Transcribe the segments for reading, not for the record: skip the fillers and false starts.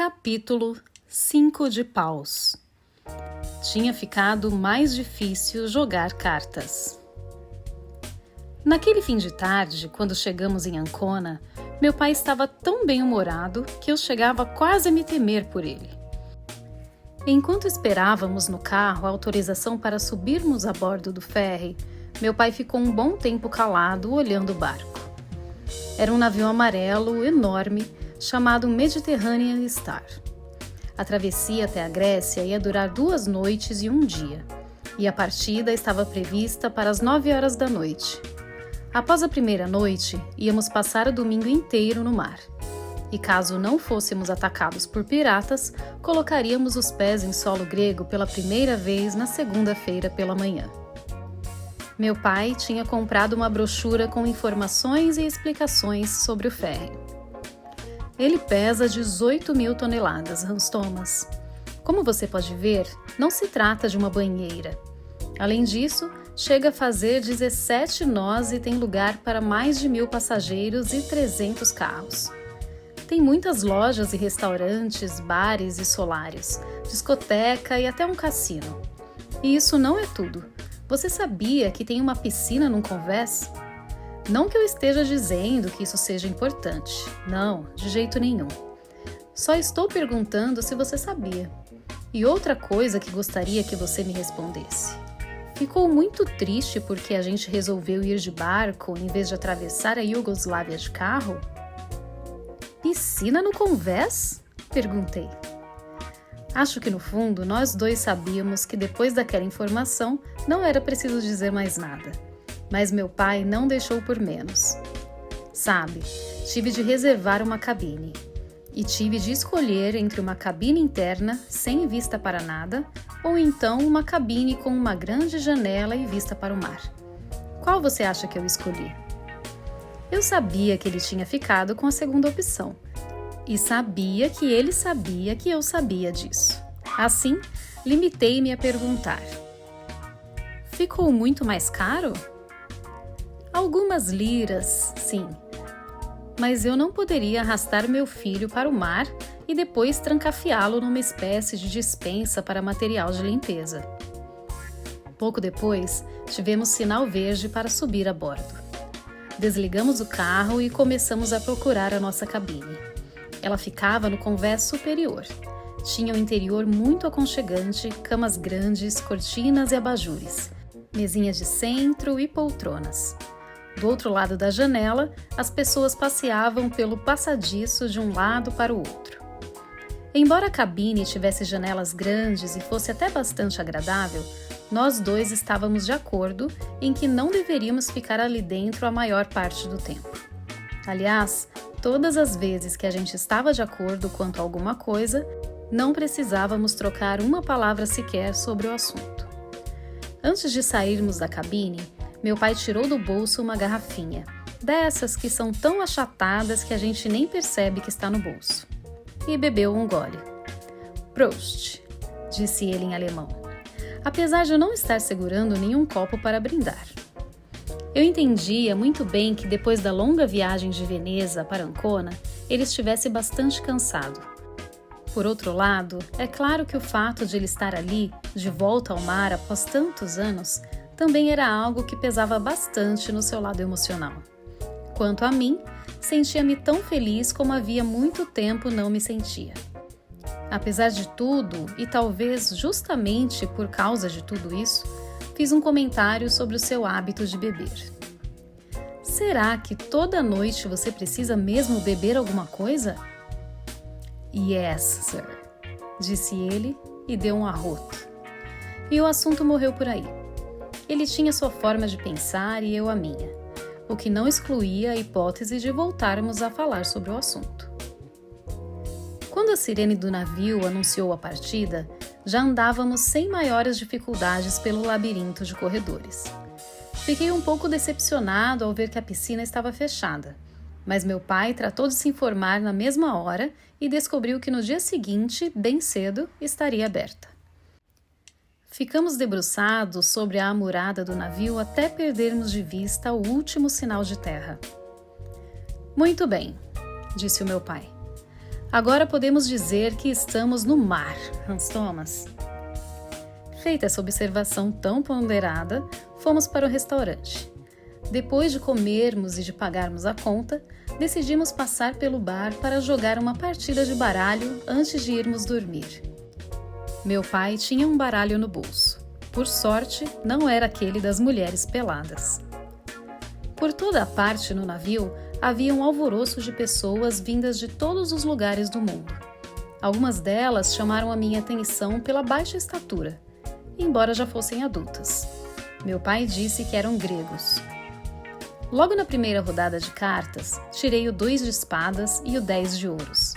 Capítulo 5 de Paus. Tinha ficado mais difícil jogar cartas. Naquele fim de tarde, quando chegamos em Ancona, meu pai estava tão bem-humorado que eu chegava quase a me temer por ele. Enquanto esperávamos no carro a autorização para subirmos a bordo do ferry, meu pai ficou um bom tempo calado olhando o barco. Era um navio amarelo enorme chamado Mediterranean Star. A travessia até a Grécia ia durar 2 noites e 1 dia, e a partida estava prevista para as 9 horas da noite. Após a primeira noite, íamos passar o domingo inteiro no mar, e caso não fôssemos atacados por piratas, colocaríamos os pés em solo grego pela primeira vez na segunda-feira pela manhã. Meu pai tinha comprado uma brochura com informações e explicações sobre o ferry. Ele pesa 18.000 toneladas, Hans Thomas. Como você pode ver, não se trata de uma banheira. Além disso, chega a fazer 17 nós e tem lugar para mais de 1.000 passageiros e 300 carros. Tem muitas lojas e restaurantes, bares e solários, discoteca e até um cassino. E isso não é tudo. Você sabia que tem uma piscina num convés? Não que eu esteja dizendo que isso seja importante. Não, de jeito nenhum. Só estou perguntando se você sabia. E outra coisa que gostaria que você me respondesse. Ficou muito triste porque a gente resolveu ir de barco em vez de atravessar a Iugoslávia de carro? Piscina no convés? Perguntei. Acho que no fundo nós dois sabíamos que depois daquela informação não era preciso dizer mais nada. Mas meu pai não deixou por menos. Sabe, tive de reservar uma cabine. E tive de escolher entre uma cabine interna, sem vista para nada, ou então uma cabine com uma grande janela e vista para o mar. Qual você acha que eu escolhi? Eu sabia que ele tinha ficado com a segunda opção. E sabia que ele sabia que eu sabia disso. Assim, limitei-me a perguntar. Ficou muito mais caro? Algumas liras, sim. Mas eu não poderia arrastar meu filho para o mar e depois trancafiá-lo numa espécie de despensa para material de limpeza. Pouco depois, tivemos sinal verde para subir a bordo. Desligamos o carro e começamos a procurar a nossa cabine. Ela ficava no convés superior. Tinha um interior muito aconchegante, camas grandes, cortinas e abajures, mesinha de centro e poltronas. Do outro lado da janela, as pessoas passeavam pelo passadiço de um lado para o outro. Embora a cabine tivesse janelas grandes e fosse até bastante agradável, nós dois estávamos de acordo em que não deveríamos ficar ali dentro a maior parte do tempo. Aliás, todas as vezes que a gente estava de acordo quanto a alguma coisa, não precisávamos trocar uma palavra sequer sobre o assunto. Antes de sairmos da cabine, meu pai tirou do bolso uma garrafinha, dessas que são tão achatadas que a gente nem percebe que está no bolso, e bebeu um gole. Prost, disse ele em alemão, apesar de eu não estar segurando nenhum copo para brindar. Eu entendia muito bem que depois da longa viagem de Veneza para Ancona, ele estivesse bastante cansado. Por outro lado, é claro que o fato de ele estar ali, de volta ao mar após tantos anos, também era algo que pesava bastante no seu lado emocional. Quanto a mim, sentia-me tão feliz como havia muito tempo não me sentia. Apesar de tudo, e talvez justamente por causa de tudo isso, fiz um comentário sobre o seu hábito de beber. Será que toda noite você precisa mesmo beber alguma coisa? Yes, sir, disse ele e deu um arroto. E o assunto morreu por aí. Ele tinha sua forma de pensar e eu a minha, o que não excluía a hipótese de voltarmos a falar sobre o assunto. Quando a sirene do navio anunciou a partida, já andávamos sem maiores dificuldades pelo labirinto de corredores. Fiquei um pouco decepcionado ao ver que a piscina estava fechada, mas meu pai tratou de se informar na mesma hora e descobriu que no dia seguinte, bem cedo, estaria aberta. Ficamos debruçados sobre a amurada do navio até perdermos de vista o último sinal de terra. Muito bem, disse o meu pai. Agora podemos dizer que estamos no mar, Hans Thomas. Feita essa observação tão ponderada, fomos para o restaurante. Depois de comermos e de pagarmos a conta, decidimos passar pelo bar para jogar uma partida de baralho antes de irmos dormir. Meu pai tinha um baralho no bolso. Por sorte, não era aquele das mulheres peladas. Por toda a parte no navio, havia um alvoroço de pessoas vindas de todos os lugares do mundo. Algumas delas chamaram a minha atenção pela baixa estatura, embora já fossem adultas. Meu pai disse que eram gregos. Logo na primeira rodada de cartas, tirei o 2 de espadas e o 10 de ouros.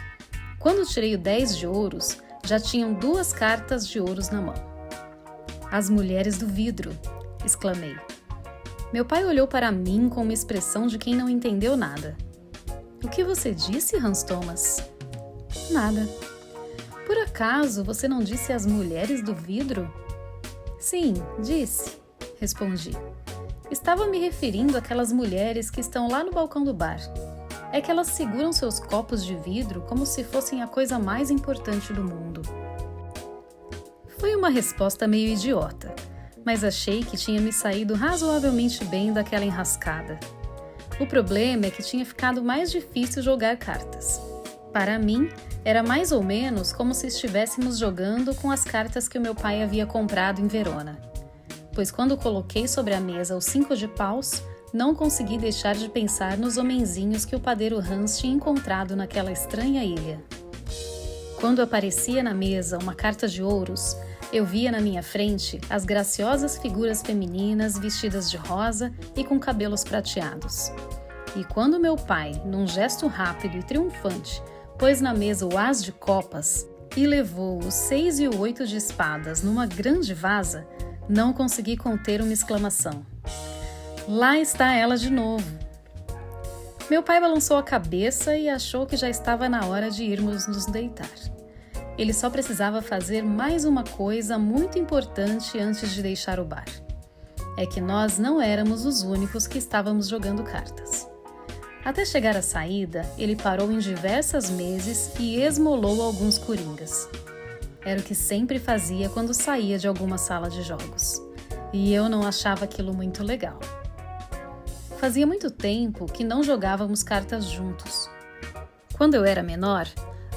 Quando tirei o 10 de ouros, já tinham 2 cartas de ouros na mão. As mulheres do vidro, exclamei. Meu pai olhou para mim com uma expressão de quem não entendeu nada. O que você disse, Hans Thomas? Nada. Por acaso você não disse as mulheres do vidro? Sim, disse, respondi. Estava me referindo àquelas mulheres que estão lá no balcão do bar. É que elas seguram seus copos de vidro como se fossem a coisa mais importante do mundo. Foi uma resposta meio idiota, mas achei que tinha me saído razoavelmente bem daquela enrascada. O problema é que tinha ficado mais difícil jogar cartas. Para mim, era mais ou menos como se estivéssemos jogando com as cartas que o meu pai havia comprado em Verona. Pois quando coloquei sobre a mesa os 5 de paus, não consegui deixar de pensar nos homenzinhos que o padeiro Hans tinha encontrado naquela estranha ilha. Quando aparecia na mesa uma carta de ouros, eu via na minha frente as graciosas figuras femininas vestidas de rosa e com cabelos prateados. E quando meu pai, num gesto rápido e triunfante, pôs na mesa o as de copas e levou os 6 e o 8 de espadas numa grande vasa, não consegui conter uma exclamação. Lá está ela de novo! Meu pai balançou a cabeça e achou que já estava na hora de irmos nos deitar. Ele só precisava fazer mais uma coisa muito importante antes de deixar o bar. É que nós não éramos os únicos que estávamos jogando cartas. Até chegar à saída, ele parou em diversas mesas e esmolou alguns coringas. Era o que sempre fazia quando saía de alguma sala de jogos. E eu não achava aquilo muito legal. Fazia muito tempo que não jogávamos cartas juntos. Quando eu era menor,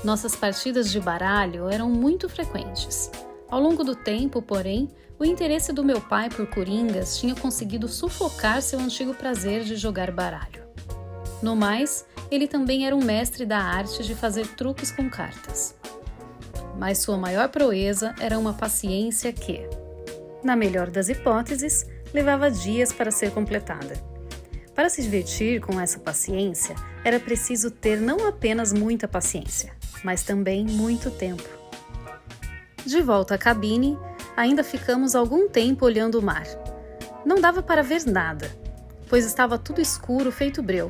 nossas partidas de baralho eram muito frequentes. Ao longo do tempo, porém, o interesse do meu pai por coringas tinha conseguido sufocar seu antigo prazer de jogar baralho. No mais, ele também era um mestre da arte de fazer truques com cartas. Mas sua maior proeza era uma paciência que, na melhor das hipóteses, levava dias para ser completada. Para se divertir com essa paciência, era preciso ter não apenas muita paciência, mas também muito tempo. De volta à cabine, ainda ficamos algum tempo olhando o mar. Não dava para ver nada, pois estava tudo escuro feito breu,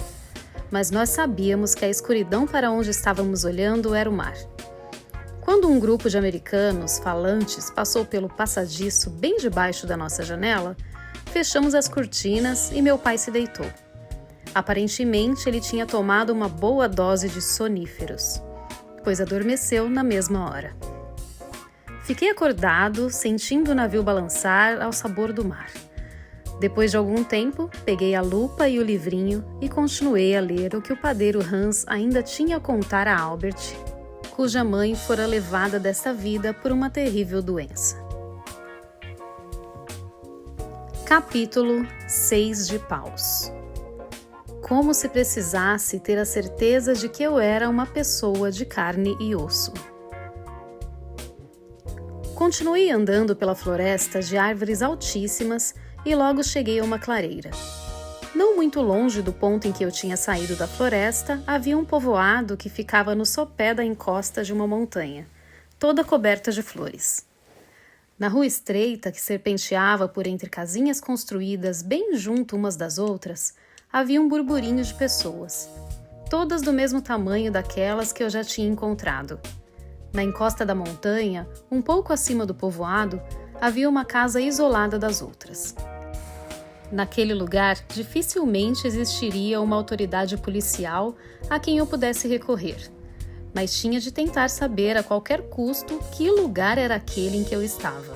mas nós sabíamos que a escuridão para onde estávamos olhando era o mar. Quando um grupo de americanos falantes passou pelo passadiço bem debaixo da nossa janela, fechamos as cortinas e meu pai se deitou. Aparentemente, ele tinha tomado uma boa dose de soníferos, pois adormeceu na mesma hora. Fiquei acordado, sentindo o navio balançar ao sabor do mar. Depois de algum tempo, peguei a lupa e o livrinho e continuei a ler o que o padeiro Hans ainda tinha a contar a Albert, cuja mãe fora levada desta vida por uma terrível doença. Capítulo 6 de paus. Como se precisasse ter a certeza de que eu era uma pessoa de carne e osso. Continuei andando pela floresta de árvores altíssimas e logo cheguei a uma clareira. Não muito longe do ponto em que eu tinha saído da floresta, havia um povoado que ficava no sopé da encosta de uma montanha, toda coberta de flores. Na rua estreita que serpenteava por entre casinhas construídas bem junto umas das outras, havia um burburinho de pessoas, todas do mesmo tamanho daquelas que eu já tinha encontrado. Na encosta da montanha, um pouco acima do povoado, havia uma casa isolada das outras. Naquele lugar, dificilmente existiria uma autoridade policial a quem eu pudesse recorrer. mas tinha de tentar saber a qualquer custo que lugar era aquele em que eu estava.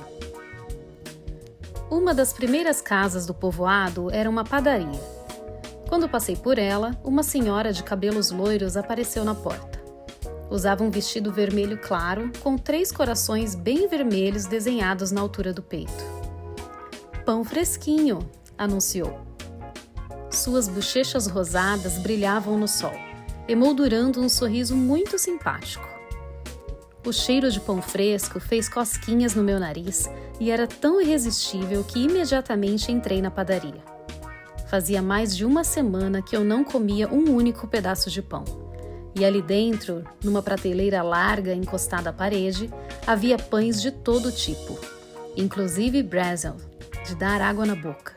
Uma das primeiras casas do povoado era uma padaria. Quando passei por ela, uma senhora de cabelos loiros apareceu na porta. Usava um vestido vermelho claro, com 3 corações bem vermelhos desenhados na altura do peito. "Pão fresquinho", anunciou. Suas bochechas rosadas brilhavam no sol, emoldurando um sorriso muito simpático. O cheiro de pão fresco fez cosquinhas no meu nariz e era tão irresistível que imediatamente entrei na padaria. Fazia mais de uma semana que eu não comia um único pedaço de pão. E ali dentro, numa prateleira larga encostada à parede, havia pães de todo tipo, inclusive bretzel, de dar água na boca.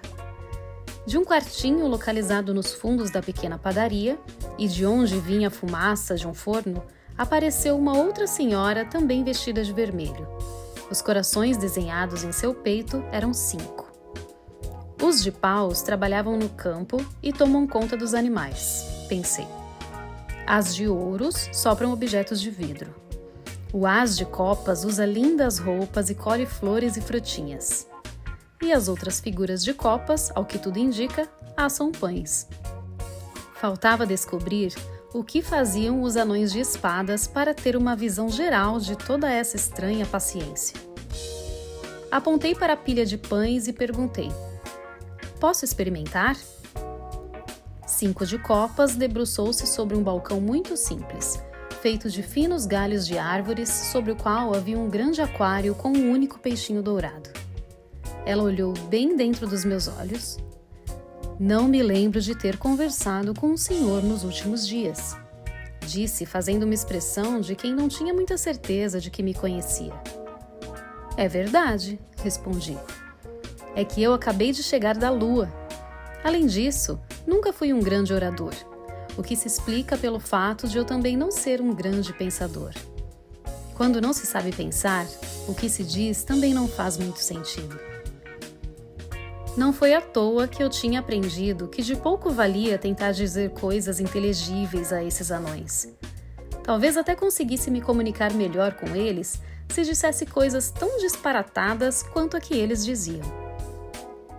De um quartinho localizado nos fundos da pequena padaria, e de onde vinha a fumaça de um forno, apareceu uma outra senhora também vestida de vermelho. Os corações desenhados em seu peito eram 5. Os de paus trabalhavam no campo e tomam conta dos animais, pensei. As de ouros sopram objetos de vidro. O as de copas usa lindas roupas e colhe flores e frutinhas. E as outras figuras de copas, ao que tudo indica, assam pães. Faltava descobrir o que faziam os anões de espadas para ter uma visão geral de toda essa estranha paciência. Apontei para a pilha de pães e perguntei: "Posso experimentar?" 5 de copas debruçou-se sobre um balcão muito simples, feito de finos galhos de árvores, sobre o qual havia um grande aquário com um único peixinho dourado. Ela olhou bem dentro dos meus olhos. "Não me lembro de ter conversado com o senhor nos últimos dias", disse, fazendo uma expressão de quem não tinha muita certeza de que me conhecia. "É verdade", respondi. "É que eu acabei de chegar da Lua. Além disso, nunca fui um grande orador, o que se explica pelo fato de eu também não ser um grande pensador. Quando não se sabe pensar, o que se diz também não faz muito sentido." Não foi à toa que eu tinha aprendido que de pouco valia tentar dizer coisas inteligíveis a esses anões. Talvez até conseguisse me comunicar melhor com eles se dissesse coisas tão disparatadas quanto a que eles diziam.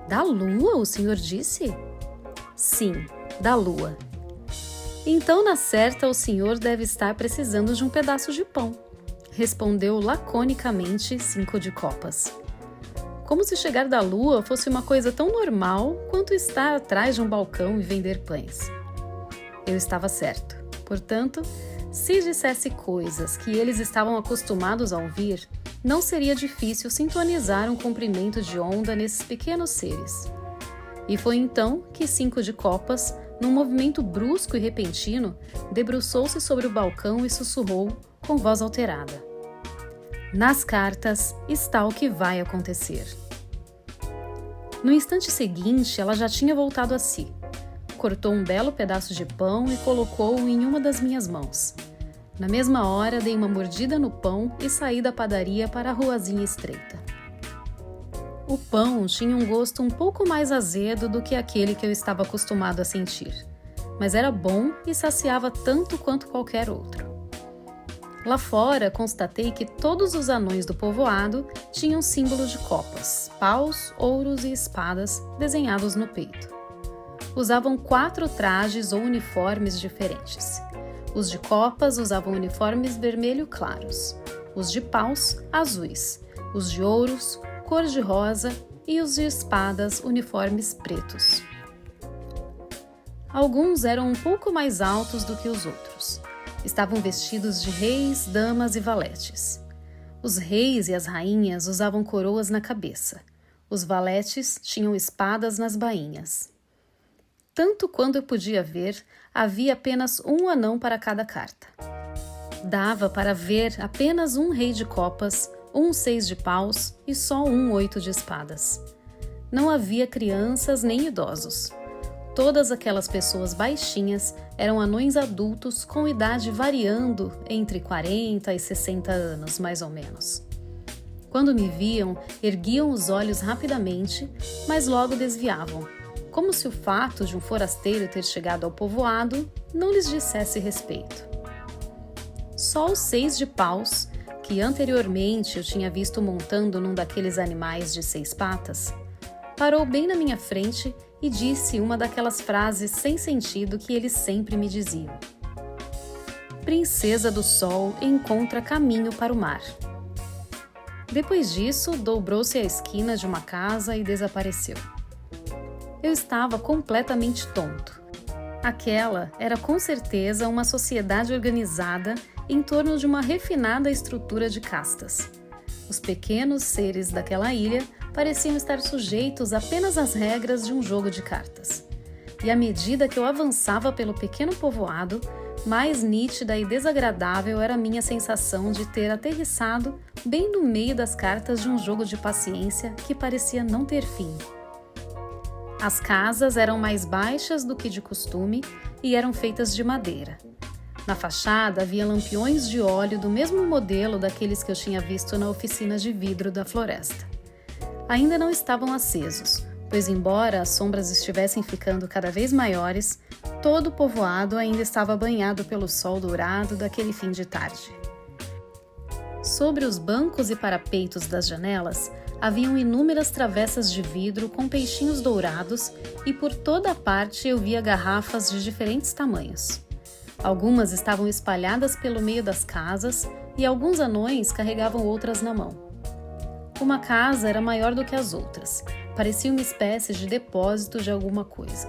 "Da Lua, o senhor disse?" "Sim, da Lua." "Então, na certa, o senhor deve estar precisando de um pedaço de pão", respondeu laconicamente 5 de copas. Como se chegar da Lua fosse uma coisa tão normal quanto estar atrás de um balcão e vender pães. Eu estava certo. Portanto, se dissesse coisas que eles estavam acostumados a ouvir, não seria difícil sintonizar um comprimento de onda nesses pequenos seres. E foi então que 5 de copas, num movimento brusco e repentino, debruçou-se sobre o balcão e sussurrou com voz alterada: "Nas cartas está o que vai acontecer." No instante seguinte, ela já tinha voltado a si. Cortou um belo pedaço de pão e colocou-o em uma das minhas mãos. Na mesma hora, dei uma mordida no pão e saí da padaria para a ruazinha estreita. O pão tinha um gosto um pouco mais azedo do que aquele que eu estava acostumado a sentir, mas era bom e saciava tanto quanto qualquer outro. Lá fora, constatei que todos os anões do povoado tinham símbolos de copas, paus, ouros e espadas desenhados no peito. Usavam 4 trajes ou uniformes diferentes. Os de copas usavam uniformes vermelho claros, os de paus, azuis, os de ouros, cor-de-rosa e os de espadas, uniformes pretos. Alguns eram um pouco mais altos do que os outros. Estavam vestidos de reis, damas e valetes. Os reis e as rainhas usavam coroas na cabeça. Os valetes tinham espadas nas bainhas. Tanto quanto eu podia ver, havia apenas um anão para cada carta. Dava para ver apenas um rei de copas, um 6 de paus e só um 8 de espadas. Não havia crianças nem idosos. Todas aquelas pessoas baixinhas eram anões adultos com idade variando entre 40 e 60 anos, mais ou menos. Quando me viam, erguiam os olhos rapidamente, mas logo desviavam, como se o fato de um forasteiro ter chegado ao povoado não lhes dissesse respeito. Só o 6 de paus, que anteriormente eu tinha visto montando num daqueles animais de 6 patas, parou bem na minha frente e disse uma daquelas frases sem sentido que eles sempre me diziam. Princesa do Sol encontra caminho para o mar. Depois disso, dobrou-se à esquina de uma casa e desapareceu. Eu estava completamente tonto. Aquela era com certeza uma sociedade organizada em torno de uma refinada estrutura de castas. Os pequenos seres daquela ilha pareciam estar sujeitos apenas às regras de um jogo de cartas. E à medida que eu avançava pelo pequeno povoado, mais nítida e desagradável era a minha sensação de ter aterrissado bem no meio das cartas de um jogo de paciência que parecia não ter fim. As casas eram mais baixas do que de costume e eram feitas de madeira. Na fachada havia lampiões de óleo do mesmo modelo daqueles que eu tinha visto na oficina de vidro da floresta. Ainda não estavam acesos, pois embora as sombras estivessem ficando cada vez maiores, todo o povoado ainda estava banhado pelo sol dourado daquele fim de tarde. Sobre os bancos e parapeitos das janelas, haviam inúmeras travessas de vidro com peixinhos dourados e por toda a parte eu via garrafas de diferentes tamanhos. Algumas estavam espalhadas pelo meio das casas e alguns anões carregavam outras na mão. Uma casa era maior do que as outras, parecia uma espécie de depósito de alguma coisa.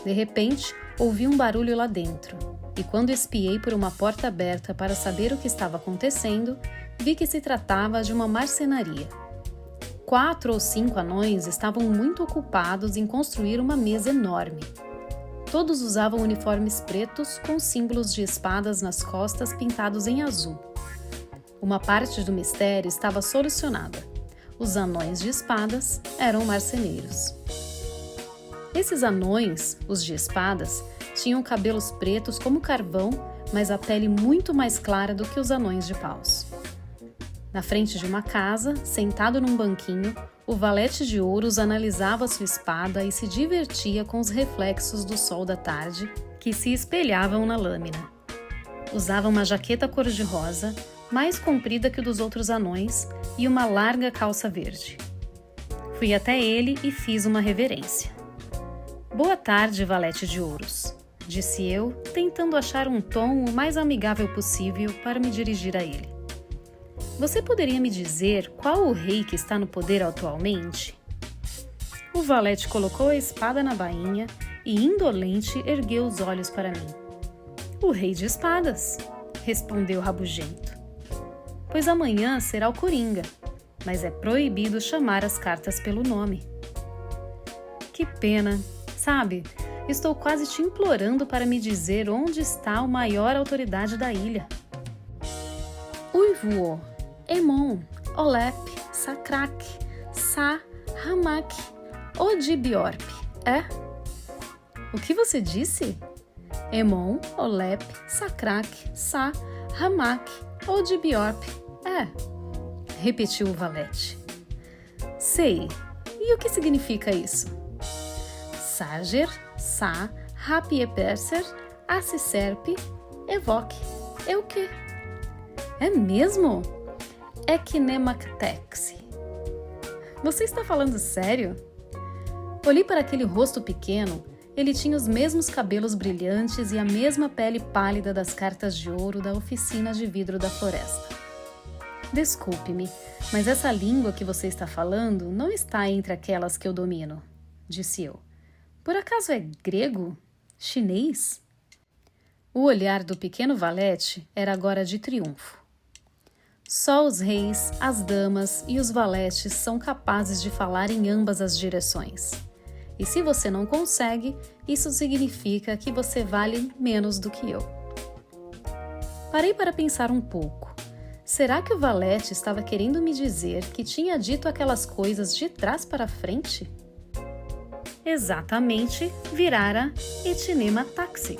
De repente, ouvi um barulho lá dentro, e quando espiei por uma porta aberta para saber o que estava acontecendo, vi que se tratava de uma marcenaria. 4 ou 5 anões estavam muito ocupados em construir uma mesa enorme. Todos usavam uniformes pretos com símbolos de espadas nas costas pintados em azul. Uma parte do mistério estava solucionada. Os anões de espadas eram marceneiros. Esses anões, os de espadas, tinham cabelos pretos como carvão, mas a pele muito mais clara do que os anões de paus. Na frente de uma casa, sentado num banquinho, o valete de ouros analisava sua espada e se divertia com os reflexos do sol da tarde que se espelhavam na lâmina. Usava uma jaqueta cor-de-rosa, mais comprida que o dos outros anões, e uma larga calça verde. Fui até ele e fiz uma reverência. Boa tarde, valete de ouros, disse eu, tentando achar um tom o mais amigável possível para me dirigir a ele. Você poderia me dizer qual o rei que está no poder atualmente? O valete colocou a espada na bainha e, indolente, ergueu os olhos para mim. O rei de espadas, respondeu rabugento. Pois amanhã será o Coringa, mas é proibido chamar as cartas pelo nome. Que pena, sabe? Estou quase te implorando para me dizer onde está a maior autoridade da ilha. Uivuo, Emon, Olep, Sakrak, Sa, Hamak, Odibiorp, é? O que você disse? Emon, Olep, Sakrak, Sa, Hamak, Odibiorp, é? Repetiu o valete. Sei. E o que significa isso? Sarger, Sa, Rapieperser, Aciserpe, Evoque. É o quê? É mesmo? Ekinemactexi. Você está falando sério? Olhei para aquele rosto pequeno. Ele tinha os mesmos cabelos brilhantes e a mesma pele pálida das cartas de ouro da oficina de vidro da floresta. Desculpe-me, mas essa língua que você está falando não está entre aquelas que eu domino, disse eu. Por acaso é grego? Chinês? O olhar do pequeno valete era agora de triunfo. Só os reis, as damas e os valetes são capazes de falar em ambas as direções. E se você não consegue, isso significa que você vale menos do que eu. Parei para pensar um pouco. Será que o valete estava querendo me dizer que tinha dito aquelas coisas de trás para frente? Exatamente, virara Ekinemataxi.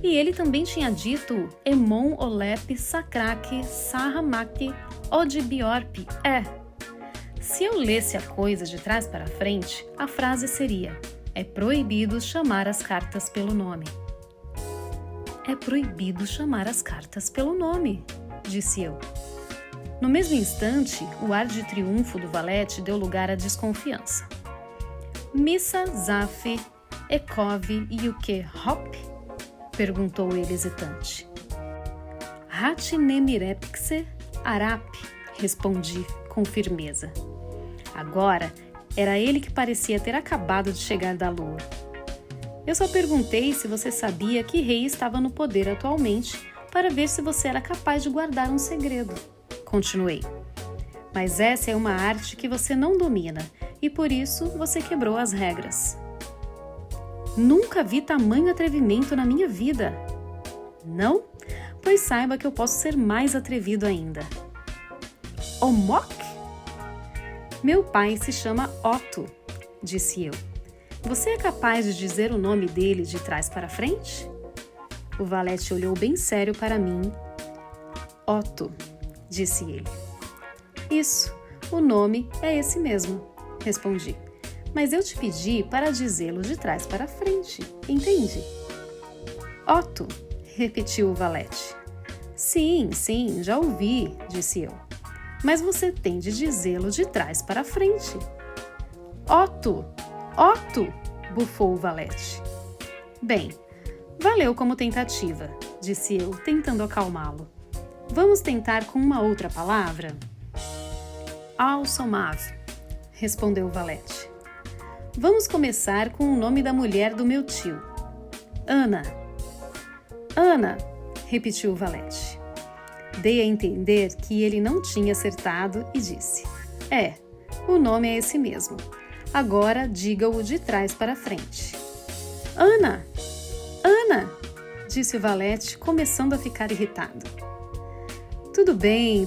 E ele também tinha dito Emon Olep Sakrak Sahamak Odibiorp, é. Se eu lesse a coisa de trás para frente, a frase seria: é proibido chamar as cartas pelo nome. É proibido chamar as cartas pelo nome, disse eu. No mesmo instante, o ar de triunfo do valete deu lugar à desconfiança. Missa, Zaf, Ekov e o que, Hop? Perguntou ele hesitante. Hatnemirepxe Arap, respondi com firmeza. Agora, era ele que parecia ter acabado de chegar da lua. Eu só perguntei se você sabia que rei estava no poder atualmente para ver se você era capaz de guardar um segredo. Continuei. Mas essa é uma arte que você não domina e por isso você quebrou as regras. Nunca vi tamanho atrevimento na minha vida. Não? Pois saiba que eu posso ser mais atrevido ainda. Omok? Meu pai se chama Otto, disse eu. Você é capaz de dizer o nome dele de trás para frente? O valete olhou bem sério para mim. Otto, disse ele. Isso, o nome é esse mesmo, respondi. Mas eu te pedi para dizê-lo de trás para frente, entende? Otto, repetiu o valete. Sim, já ouvi, disse eu. Mas você tem de dizê-lo de trás para frente. Otto! Otto! Bufou o valete. Bem, valeu como tentativa, disse eu, tentando acalmá-lo. Vamos tentar com uma outra palavra? Alsomav, respondeu o valete. Vamos começar com o nome da mulher do meu tio. Ana. Ana, repetiu o valete. Dei a entender que ele não tinha acertado e disse: o nome é esse mesmo. Agora diga-o de trás para frente. Ana! Ana! Disse o valete, começando a ficar irritado. Tudo bem.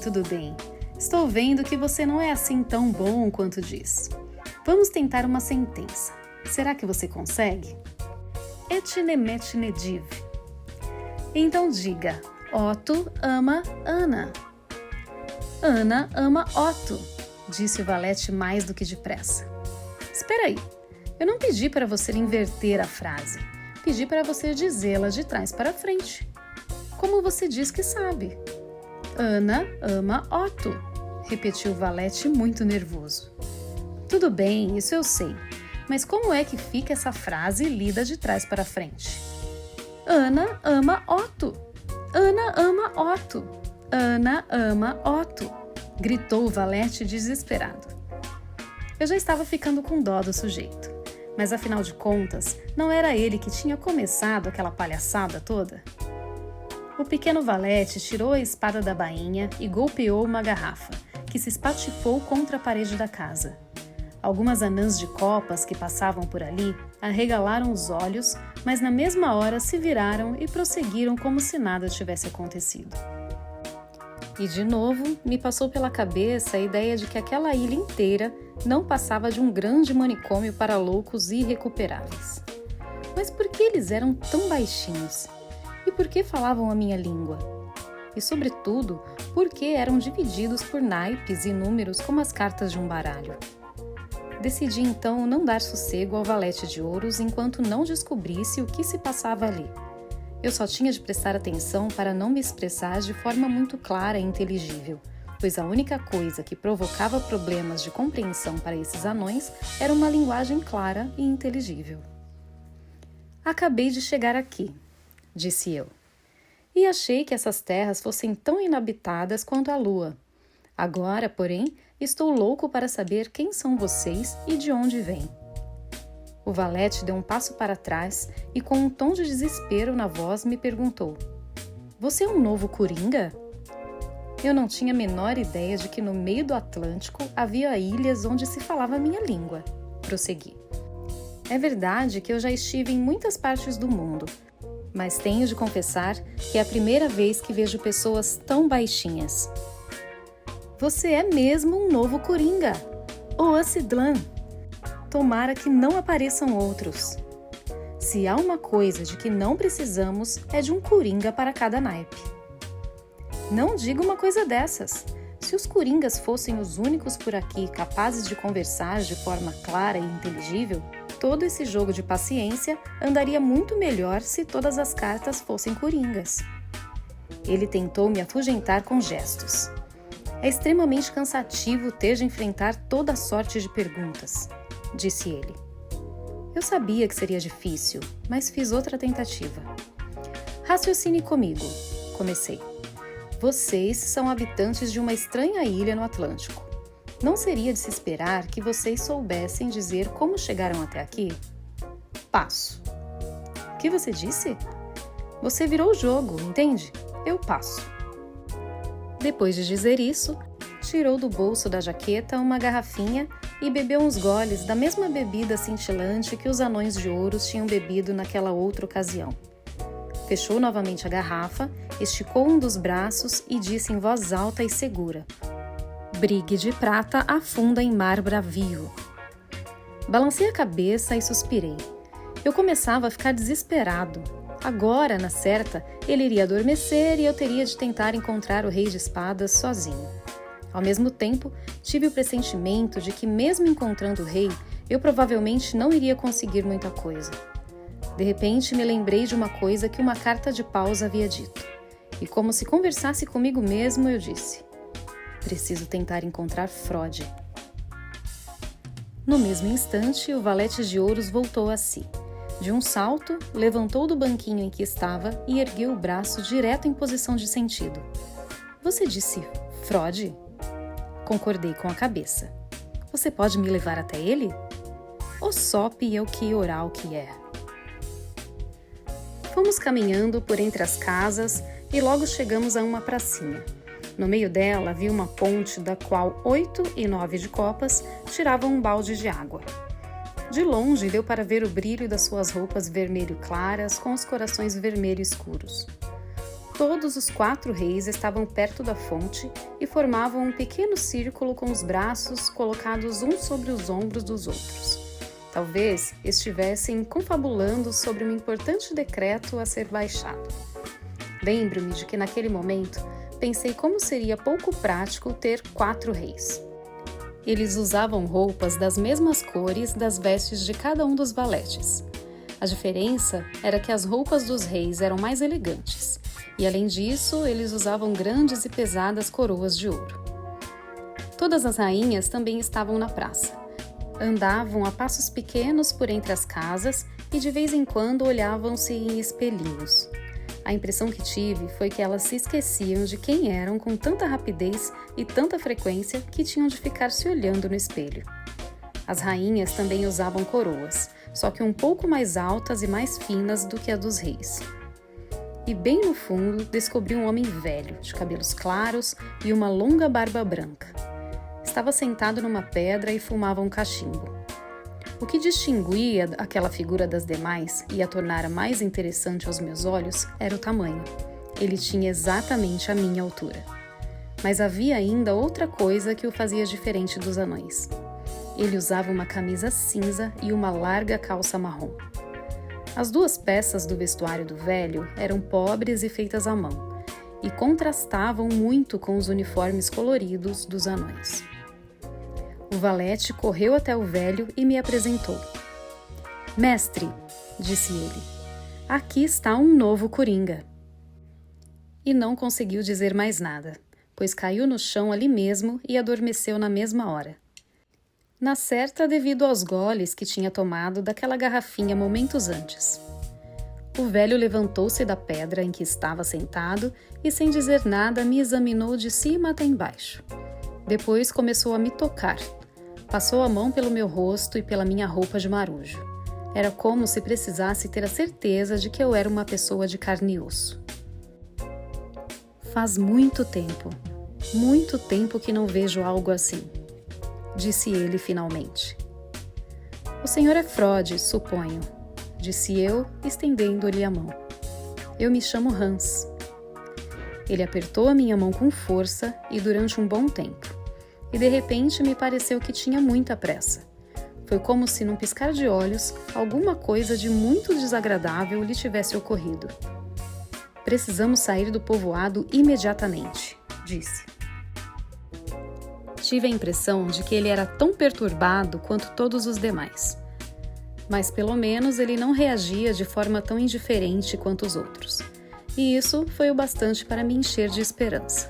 Estou vendo que você não é assim tão bom quanto diz. Vamos tentar uma sentença. Será que você consegue? Etnemetnediv. Então diga: Otto ama Ana. Ana ama Otto, disse o valete mais do que depressa. Espera aí, eu não pedi para você inverter a frase. Pedi para você dizê-la de trás para frente. Como você diz que sabe? Ana ama Otto, repetiu o valete muito nervoso. Tudo bem, isso eu sei. Mas como é que fica essa frase lida de trás para frente? Ana ama Otto. Ana ama Otto. Ana ama Otto, gritou o valete desesperado. Eu já estava ficando com dó do sujeito, mas afinal de contas, não era ele que tinha começado aquela palhaçada toda? O pequeno valete tirou a espada da bainha e golpeou uma garrafa, que se espatifou contra a parede da casa. Algumas anãs de copas que passavam por ali arregalaram os olhos, mas na mesma hora se viraram e prosseguiram como se nada tivesse acontecido. E de novo me passou pela cabeça a ideia de que aquela ilha inteira não passava de um grande manicômio para loucos irrecuperáveis. Mas por que eles eram tão baixinhos? E por que falavam a minha língua? E, sobretudo, por que eram divididos por naipes e números como as cartas de um baralho? Decidi então não dar sossego ao valete de ouros enquanto não descobrisse o que se passava ali. Eu só tinha de prestar atenção para não me expressar de forma muito clara e inteligível, pois a única coisa que provocava problemas de compreensão para esses anões era uma linguagem clara e inteligível. Acabei de chegar aqui, disse eu, e achei que essas terras fossem tão inabitadas quanto a lua. Agora, porém, estou louco para saber quem são vocês e de onde vêm. O valete deu um passo para trás e, com um tom de desespero na voz, me perguntou: Você é um novo coringa? Eu não tinha a menor ideia de que no meio do Atlântico havia ilhas onde se falava a minha língua. Prossegui. É verdade que eu já estive em muitas partes do mundo, mas tenho de confessar que é a primeira vez que vejo pessoas tão baixinhas. Você é mesmo um novo coringa, o Acidlan. Tomara que não apareçam outros. Se há uma coisa de que não precisamos, é de um coringa para cada naipe. Não diga uma coisa dessas. Se os coringas fossem os únicos por aqui capazes de conversar de forma clara e inteligível, todo esse jogo de paciência andaria muito melhor se todas as cartas fossem coringas. Ele tentou me afugentar com gestos. É extremamente cansativo ter de enfrentar toda sorte de perguntas, disse ele. Eu sabia que seria difícil, mas fiz outra tentativa. Raciocine comigo, comecei. Vocês são habitantes de uma estranha ilha no Atlântico. Não seria de se esperar que vocês soubessem dizer como chegaram até aqui? Passo. O que você disse? Você virou o jogo, entende? Eu passo. Depois de dizer isso, tirou do bolso da jaqueta uma garrafinha e bebeu uns goles da mesma bebida cintilante que os anões de ouros tinham bebido naquela outra ocasião. Fechou novamente a garrafa, esticou um dos braços e disse em voz alta e segura: Brigue de prata afunda em mar bravio. Balancei a cabeça e suspirei. Eu começava a ficar desesperado. Agora, na certa, ele iria adormecer e eu teria de tentar encontrar o rei de espadas sozinho. Ao mesmo tempo, tive o pressentimento de que, mesmo encontrando o rei, eu provavelmente não iria conseguir muita coisa. De repente, me lembrei de uma coisa que uma carta de paus havia dito. E como se conversasse comigo mesmo, eu disse: preciso tentar encontrar Frode. No mesmo instante, o valete de ouros voltou a si. De um salto, levantou do banquinho em que estava e ergueu o braço direto em posição de sentido. Você disse Frode? Concordei com a cabeça. Você pode me levar até ele? O sop é o que oral que é. Fomos caminhando por entre as casas e logo chegamos a uma pracinha. No meio dela havia uma ponte da qual 8 e 9 de copas tiravam um balde de água. De longe deu para ver o brilho das suas roupas vermelho claras com os corações vermelho escuros. Todos os 4 reis estavam perto da fonte e formavam um pequeno círculo com os braços colocados uns sobre os ombros dos outros. Talvez estivessem confabulando sobre um importante decreto a ser baixado. Lembro-me de que naquele momento pensei como seria pouco prático ter 4 reis. Eles usavam roupas das mesmas cores das vestes de cada um dos valetes. A diferença era que as roupas dos reis eram mais elegantes, e além disso, eles usavam grandes e pesadas coroas de ouro. Todas as rainhas também estavam na praça. Andavam a passos pequenos por entre as casas e de vez em quando olhavam-se em espelhinhos. A impressão que tive foi que elas se esqueciam de quem eram com tanta rapidez e tanta frequência que tinham de ficar se olhando no espelho. As rainhas também usavam coroas, só que um pouco mais altas e mais finas do que a dos reis. E bem no fundo descobri um homem velho, de cabelos claros e uma longa barba branca. Estava sentado numa pedra e fumava um cachimbo. O que distinguia aquela figura das demais e a tornara mais interessante aos meus olhos era o tamanho. Ele tinha exatamente a minha altura. Mas havia ainda outra coisa que o fazia diferente dos anões. Ele usava uma camisa cinza e uma larga calça marrom. As 2 peças do vestuário do velho eram pobres e feitas à mão, e contrastavam muito com os uniformes coloridos dos anões. O valete correu até o velho e me apresentou. Mestre, disse ele, aqui está um novo coringa. E não conseguiu dizer mais nada, pois caiu no chão ali mesmo e adormeceu na mesma hora. Na certa, devido aos goles que tinha tomado daquela garrafinha momentos antes. O velho levantou-se da pedra em que estava sentado e, sem dizer nada, me examinou de cima até embaixo. Depois começou a me tocar. Passou a mão pelo meu rosto e pela minha roupa de marujo. Era como se precisasse ter a certeza de que eu era uma pessoa de carne e osso. Faz muito tempo que não vejo algo assim, disse ele finalmente. O senhor é Frode, suponho, disse eu, estendendo-lhe a mão. Eu me chamo Hans. Ele apertou a minha mão com força e durante um bom tempo. E de repente me pareceu que tinha muita pressa. Foi como se, num piscar de olhos, alguma coisa de muito desagradável lhe tivesse ocorrido. Precisamos sair do povoado imediatamente, disse. Tive a impressão de que ele era tão perturbado quanto todos os demais. mas pelo menos ele não reagia de forma tão indiferente quanto os outros. E isso foi o bastante para me encher de esperança.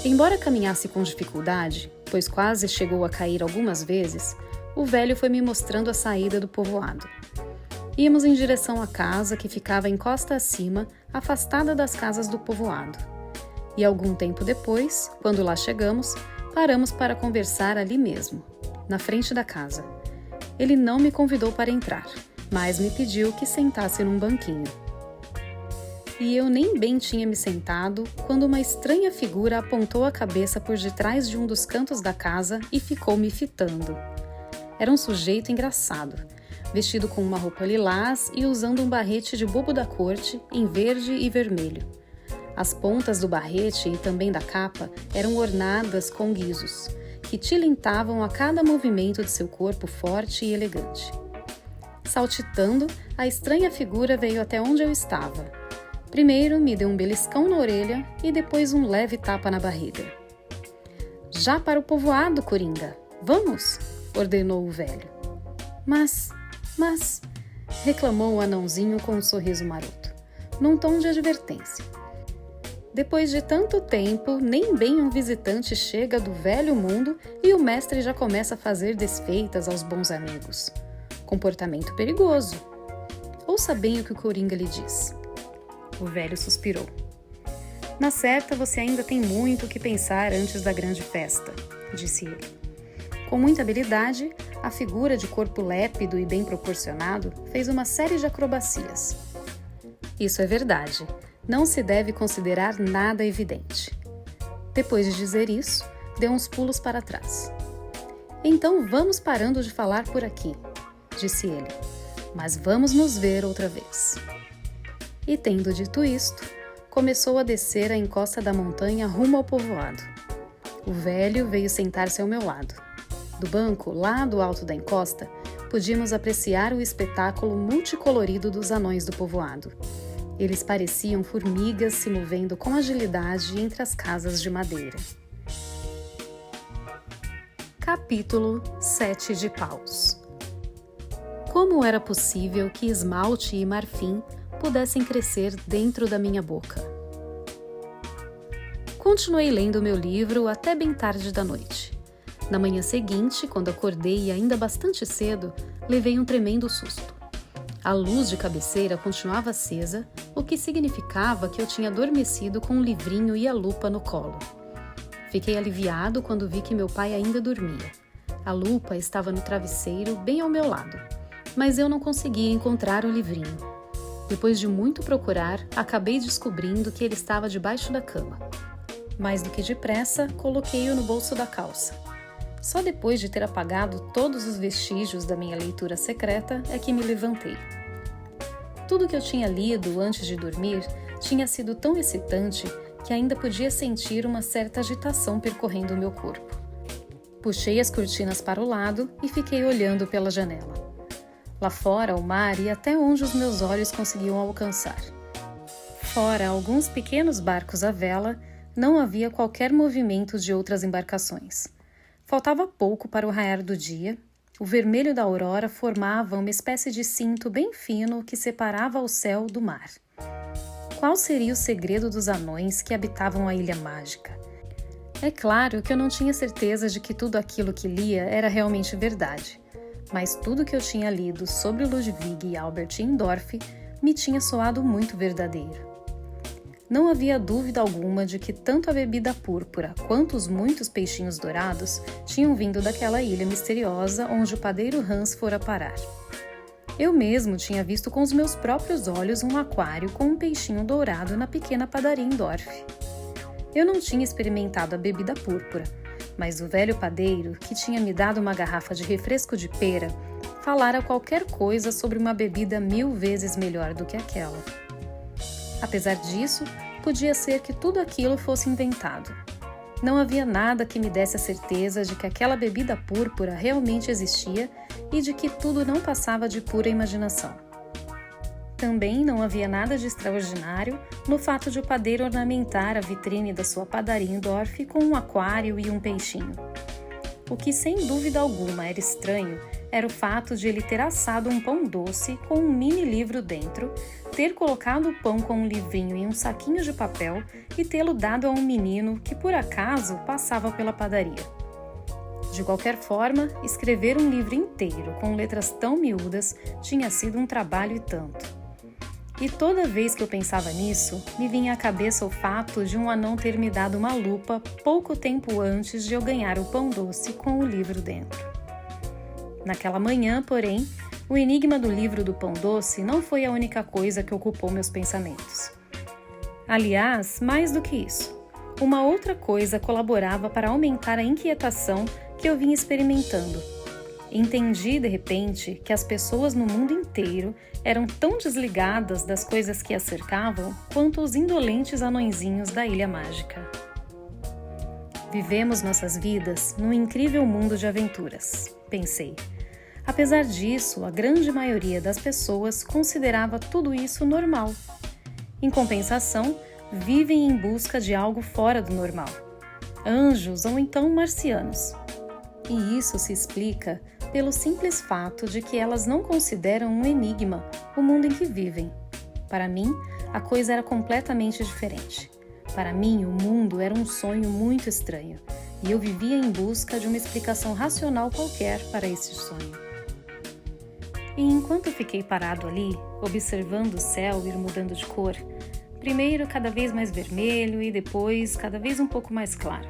Embora caminhasse com dificuldade, pois quase chegou a cair algumas vezes, o velho foi me mostrando a saída do povoado. Íamos em direção à casa que ficava em costa acima, afastada das casas do povoado. E algum tempo depois, quando lá chegamos, paramos para conversar ali mesmo, na frente da casa. Ele não me convidou para entrar, mas me pediu que sentasse num banquinho. E eu nem bem tinha me sentado quando uma estranha figura apontou a cabeça por detrás de um dos cantos da casa e ficou me fitando. Era um sujeito engraçado, vestido com uma roupa lilás e usando um barrete de bobo da corte em verde e vermelho. As pontas do barrete e também da capa eram ornadas com guizos, que tilintavam a cada movimento de seu corpo forte e elegante. Saltitando, a estranha figura veio até onde eu estava. Primeiro me deu um beliscão na orelha e depois um leve tapa na barriga. "Já para o povoado, Coringa! Vamos!" ordenou o velho. Mas... reclamou o anãozinho com um sorriso maroto, num tom de advertência. Depois de tanto tempo, nem bem um visitante chega do velho mundo e o mestre já começa a fazer desfeitas aos bons amigos. Comportamento perigoso. Ouça bem o que o Coringa lhe diz. O velho suspirou. "Na certa, você ainda tem muito o que pensar antes da grande festa", disse ele. Com muita habilidade, a figura de corpo lépido e bem proporcionado fez uma série de acrobacias. Isso é verdade. Não se deve considerar nada evidente. Depois de dizer isso, deu uns pulos para trás. "Então vamos parando de falar por aqui", disse ele. "Mas vamos nos ver outra vez." E tendo dito isto, começou a descer a encosta da montanha rumo ao povoado. O velho veio sentar-se ao meu lado. Do banco, lá do alto da encosta, podíamos apreciar o espetáculo multicolorido dos anões do povoado. Eles pareciam formigas se movendo com agilidade entre as casas de madeira. Capítulo 7 de Paus. Como era possível que esmalte e marfim pudessem crescer dentro da minha boca? Continuei lendo meu livro até bem tarde da noite. Na manhã seguinte, quando acordei ainda bastante cedo, levei um tremendo susto. A luz de cabeceira continuava acesa, o que significava que eu tinha adormecido com um livrinho e a lupa no colo. Fiquei aliviado quando vi que meu pai ainda dormia. A lupa estava no travesseiro, bem ao meu lado, mas eu não conseguia encontrar o livrinho. Depois de muito procurar, acabei descobrindo que ele estava debaixo da cama. Mais do que depressa, coloquei-o no bolso da calça. Só depois de ter apagado todos os vestígios da minha leitura secreta é que me levantei. Tudo que eu tinha lido antes de dormir tinha sido tão excitante que ainda podia sentir uma certa agitação percorrendo o meu corpo. Puxei as cortinas para o lado e fiquei olhando pela janela. Lá fora, o mar ia até onde os meus olhos conseguiam alcançar. Fora alguns pequenos barcos à vela, não havia qualquer movimento de outras embarcações. Faltava pouco para o raiar do dia. O vermelho da aurora formava uma espécie de cinto bem fino que separava o céu do mar. Qual seria o segredo dos anões que habitavam a Ilha Mágica? É claro que eu não tinha certeza de que tudo aquilo que lia era realmente verdade, mas tudo que eu tinha lido sobre Ludwig e Albert Indorf me tinha soado muito verdadeiro. Não havia dúvida alguma de que tanto a bebida púrpura quanto os muitos peixinhos dourados tinham vindo daquela ilha misteriosa onde o padeiro Hans fora parar. Eu mesmo tinha visto com os meus próprios olhos um aquário com um peixinho dourado na pequena padaria Indorf. Eu não tinha experimentado a bebida púrpura, mas o velho padeiro, que tinha me dado uma garrafa de refresco de pera, falara qualquer coisa sobre uma bebida 1000 vezes melhor do que aquela. Apesar disso, podia ser que tudo aquilo fosse inventado. Não havia nada que me desse a certeza de que aquela bebida púrpura realmente existia e de que tudo não passava de pura imaginação. Também não havia nada de extraordinário no fato de o padeiro ornamentar a vitrine da sua padaria Indorf com um aquário e um peixinho. o que sem dúvida alguma era estranho era o fato de ele ter assado um pão doce com um mini livro dentro, ter colocado o pão com um livrinho em um saquinho de papel e tê-lo dado a um menino que por acaso passava pela padaria. De qualquer forma, escrever um livro inteiro com letras tão miúdas tinha sido um trabalho e tanto. E toda vez que eu pensava nisso, me vinha à cabeça o fato de um anão ter me dado uma lupa pouco tempo antes de eu ganhar o pão doce com o livro dentro. Naquela manhã, porém, o enigma do livro do pão doce não foi a única coisa que ocupou meus pensamentos. Aliás, mais do que isso, uma outra coisa colaborava para aumentar a inquietação que eu vinha experimentando. Entendi, de repente, que as pessoas no mundo inteiro eram tão desligadas das coisas que as cercavam quanto os indolentes anõezinhos da Ilha Mágica. Vivemos nossas vidas num incrível mundo de aventuras, pensei. Apesar disso, a grande maioria das pessoas considerava tudo isso normal. Em compensação, vivem em busca de algo fora do normal. Anjos ou então marcianos. E isso se explica pelo simples fato de que elas não consideram um enigma o mundo em que vivem. Para mim, a coisa era completamente diferente. Para mim, o mundo era um sonho muito estranho, e eu vivia em busca de uma explicação racional qualquer para esse sonho. E enquanto fiquei parado ali, observando o céu ir mudando de cor, primeiro cada vez mais vermelho e depois cada vez um pouco mais claro,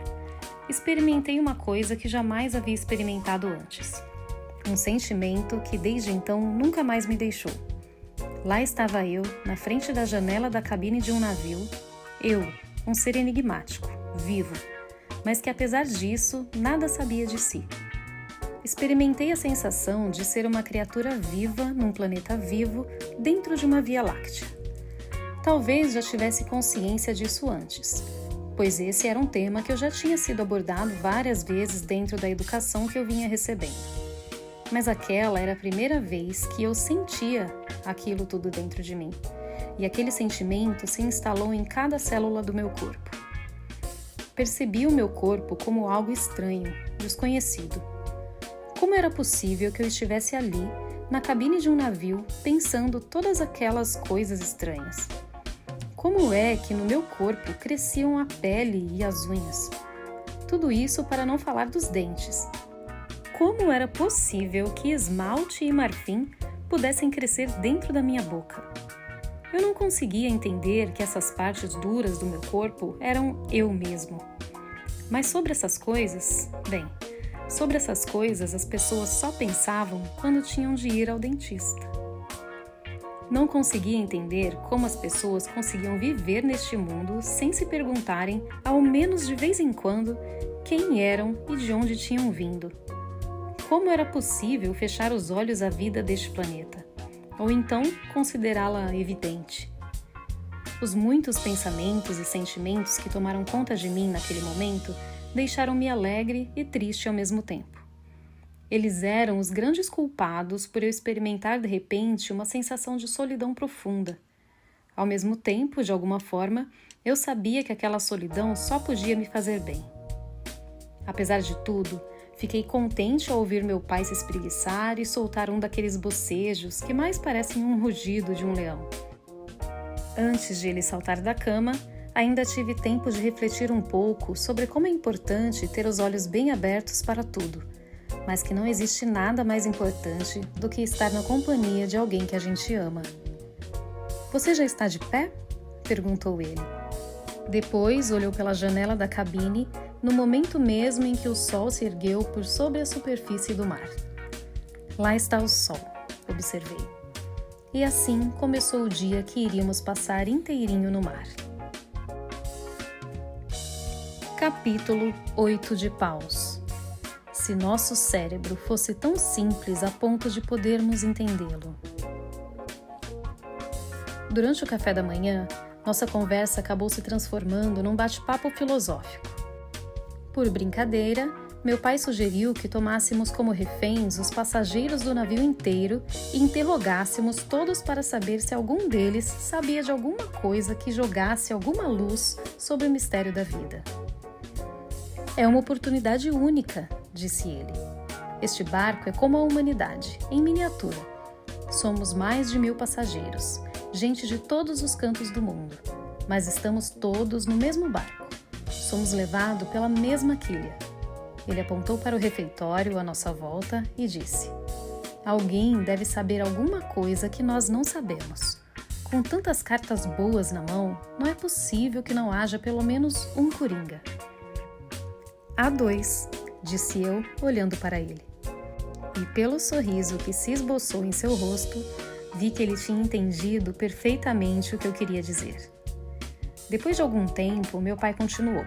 experimentei uma coisa que jamais havia experimentado antes. Um sentimento que desde então nunca mais me deixou. Lá estava eu, na frente da janela da cabine de um navio, eu, um ser enigmático, vivo, mas que apesar disso, nada sabia de si. Experimentei a sensação de ser uma criatura viva num planeta vivo dentro de uma Via Láctea. Talvez já tivesse consciência disso antes, pois esse era um tema que eu já tinha sido abordado várias vezes dentro da educação que eu vinha recebendo. Mas aquela era a primeira vez que eu sentia aquilo tudo dentro de mim, e aquele sentimento se instalou em cada célula do meu corpo. Percebi o meu corpo como algo estranho, desconhecido. Como era possível que eu estivesse ali, na cabine de um navio, pensando todas aquelas coisas estranhas? Como é que no meu corpo cresciam a pele e as unhas? Tudo isso para não falar dos dentes. Como era possível que esmalte e marfim pudessem crescer dentro da minha boca? Eu não conseguia entender que essas partes duras do meu corpo eram eu mesmo. Mas sobre essas coisas, sobre essas coisas as pessoas só pensavam quando tinham de ir ao dentista. Não conseguia entender como as pessoas conseguiam viver neste mundo sem se perguntarem, ao menos de vez em quando, quem eram e de onde tinham vindo. Como era possível fechar os olhos à vida deste planeta? Ou então considerá-la evidente? Os muitos pensamentos e sentimentos que tomaram conta de mim naquele momento deixaram-me alegre e triste ao mesmo tempo. Eles eram os grandes culpados por eu experimentar de repente uma sensação de solidão profunda. Ao mesmo tempo, de alguma forma, eu sabia que aquela solidão só podia me fazer bem. Apesar de tudo, fiquei contente ao ouvir meu pai se espreguiçar e soltar um daqueles bocejos que mais parecem um rugido de um leão. Antes de ele saltar da cama, ainda tive tempo de refletir um pouco sobre como é importante ter os olhos bem abertos para tudo, mas que não existe nada mais importante do que estar na companhia de alguém que a gente ama. "Você já está de pé?" perguntou ele. Depois olhou pela janela da cabine no momento mesmo em que o sol se ergueu por sobre a superfície do mar. "Lá está o sol", observei. E assim começou o dia que iríamos passar inteirinho no mar. Capítulo 8 de Paus. Se nosso cérebro fosse tão simples a ponto de podermos entendê-lo. Durante o café da manhã, nossa conversa acabou se transformando num bate-papo filosófico. Por brincadeira, meu pai sugeriu que tomássemos como reféns os passageiros do navio inteiro e interrogássemos todos para saber se algum deles sabia de alguma coisa que jogasse alguma luz sobre o mistério da vida. "É uma oportunidade única", disse ele. Este barco é como a humanidade, em miniatura. Somos mais de 1000 passageiros, gente de todos os cantos do mundo, mas estamos todos no mesmo barco. Somos levados pela mesma quilha. Ele apontou para o refeitório à nossa volta e disse: alguém deve saber alguma coisa que nós não sabemos. Com tantas cartas boas na mão, não é possível que não haja pelo menos um coringa. Há 2, disse eu, olhando para ele. E pelo sorriso que se esboçou em seu rosto, vi que ele tinha entendido perfeitamente o que eu queria dizer. Depois de algum tempo, meu pai continuou.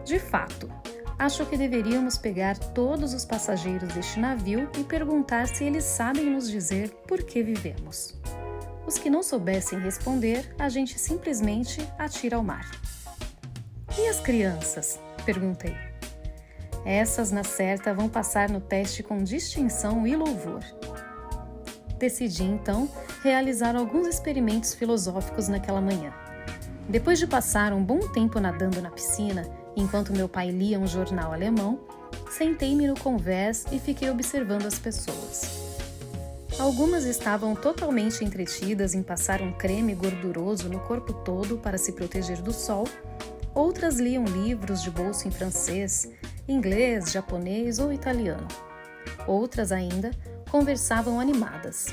De fato, acho que deveríamos pegar todos os passageiros deste navio e perguntar se eles sabem nos dizer por que vivemos. Os que não soubessem responder, a gente simplesmente atira ao mar. E as crianças? Perguntei. Essas, na certa, vão passar no teste com distinção e louvor. Decidi, então, realizar alguns experimentos filosóficos naquela manhã. Depois de passar um bom tempo nadando na piscina, enquanto meu pai lia um jornal alemão, sentei-me no convés e fiquei observando as pessoas. Algumas estavam totalmente entretidas em passar um creme gorduroso no corpo todo para se proteger do sol, outras liam livros de bolso em francês, inglês, japonês ou italiano. Outras ainda conversavam animadas,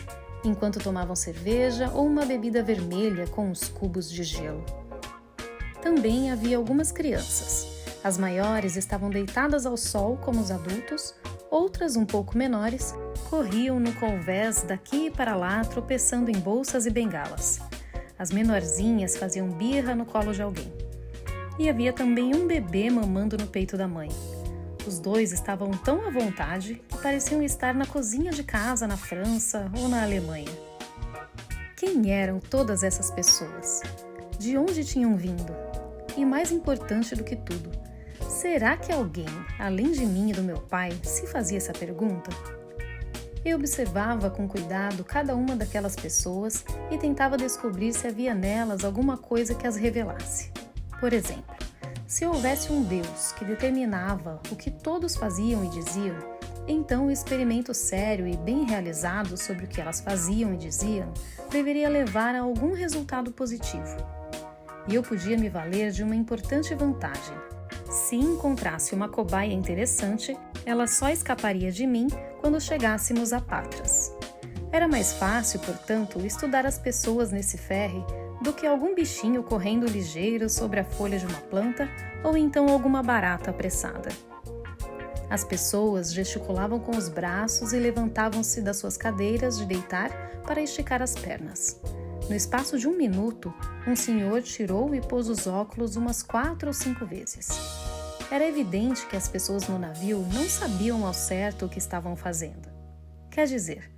enquanto tomavam cerveja ou uma bebida vermelha com uns cubos de gelo. Também havia algumas crianças. As maiores estavam deitadas ao sol como os adultos, outras um pouco menores corriam no convés daqui para lá tropeçando em bolsas e bengalas. As menorzinhas faziam birra no colo de alguém. E havia também um bebê mamando no peito da mãe. Os 2 estavam tão à vontade que pareciam estar na cozinha de casa na França ou na Alemanha. Quem eram todas essas pessoas? De onde tinham vindo? E mais importante do que tudo, será que alguém, além de mim e do meu pai, se fazia essa pergunta? Eu observava com cuidado cada uma daquelas pessoas e tentava descobrir se havia nelas alguma coisa que as revelasse. Por exemplo, se houvesse um Deus que determinava o que todos faziam e diziam, então o experimento sério e bem realizado sobre o que elas faziam e diziam deveria levar a algum resultado positivo. E eu podia me valer de uma importante vantagem. Se encontrasse uma cobaia interessante, ela só escaparia de mim quando chegássemos a Patras. Era mais fácil, portanto, estudar as pessoas nesse ferry do que algum bichinho correndo ligeiro sobre a folha de uma planta ou então alguma barata apressada. As pessoas gesticulavam com os braços e levantavam-se das suas cadeiras de deitar para esticar as pernas. No espaço de 1 minuto, um senhor tirou e pôs os óculos umas 4 ou 5 vezes. Era evidente que as pessoas no navio não sabiam ao certo o que estavam fazendo. Quer dizer,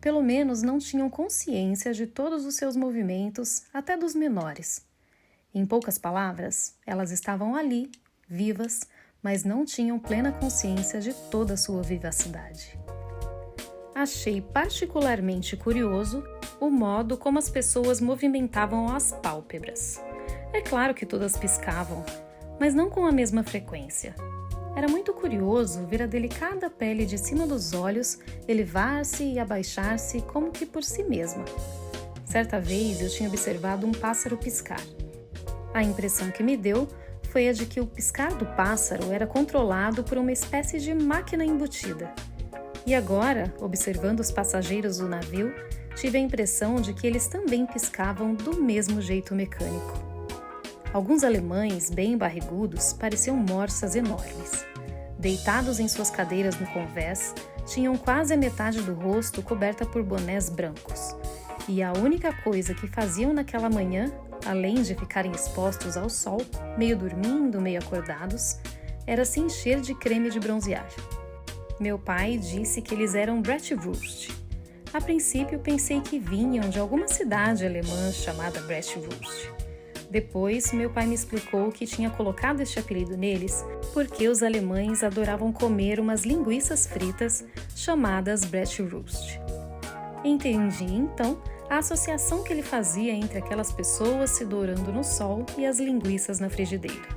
pelo menos não tinham consciência de todos os seus movimentos, até dos menores. Em poucas palavras, elas estavam ali, vivas, mas não tinham plena consciência de toda a sua vivacidade. Achei particularmente curioso o modo como as pessoas movimentavam as pálpebras. É claro que todas piscavam, mas não com a mesma frequência. Era muito curioso ver a delicada pele de cima dos olhos elevar-se e abaixar-se como que por si mesma. Certa vez eu tinha observado um pássaro piscar. A impressão que me deu foi a de que o piscar do pássaro era controlado por uma espécie de máquina embutida. E agora, observando os passageiros do navio, tive a impressão de que eles também piscavam do mesmo jeito mecânico. Alguns alemães, bem barrigudos, pareciam morsas enormes. Deitados em suas cadeiras no convés, tinham quase a metade do rosto coberta por bonés brancos. E a única coisa que faziam naquela manhã, além de ficarem expostos ao sol, meio dormindo, meio acordados, era se encher de creme de bronzear. Meu pai disse que eles eram Bratwurst. A princípio pensei que vinham de alguma cidade alemã chamada Bratwurst. Depois, meu pai me explicou que tinha colocado este apelido neles porque os alemães adoravam comer umas linguiças fritas chamadas Bratwurst. Entendi, então, a associação que ele fazia entre aquelas pessoas se dourando no sol e as linguiças na frigideira.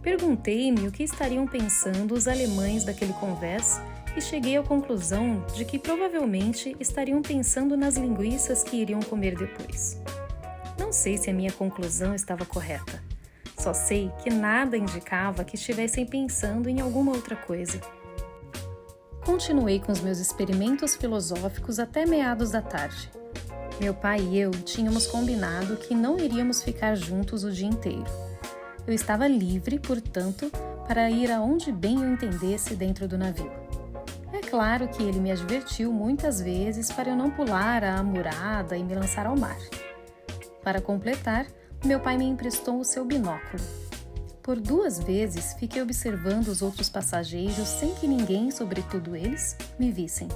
Perguntei-me o que estariam pensando os alemães daquele convés e cheguei à conclusão de que provavelmente estariam pensando nas linguiças que iriam comer depois. Não sei se a minha conclusão estava correta. Só sei que nada indicava que estivessem pensando em alguma outra coisa. Continuei com os meus experimentos filosóficos até meados da tarde. Meu pai e eu tínhamos combinado que não iríamos ficar juntos o dia inteiro. Eu estava livre, portanto, para ir aonde bem eu entendesse dentro do navio. É claro que ele me advertiu muitas vezes para eu não pular a amurada e me lançar ao mar. Para completar, meu pai me emprestou o seu binóculo. Por 2 vezes fiquei observando os outros passageiros sem que ninguém, sobretudo eles, me vissem.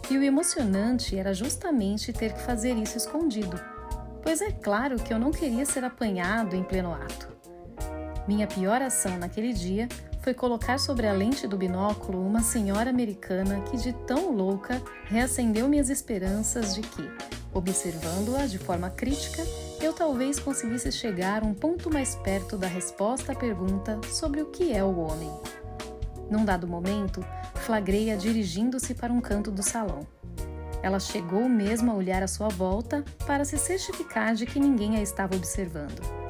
E o emocionante era justamente ter que fazer isso escondido, pois é claro que eu não queria ser apanhado em pleno ato. Minha pior ação naquele dia foi colocar sobre a lente do binóculo uma senhora americana que, de tão louca, reacendeu minhas esperanças de que, observando-a de forma crítica, eu talvez conseguisse chegar um ponto mais perto da resposta à pergunta sobre o que é o homem. Num dado momento, flagrei-a dirigindo-se para um canto do salão. Ela chegou mesmo a olhar à sua volta para se certificar de que ninguém a estava observando.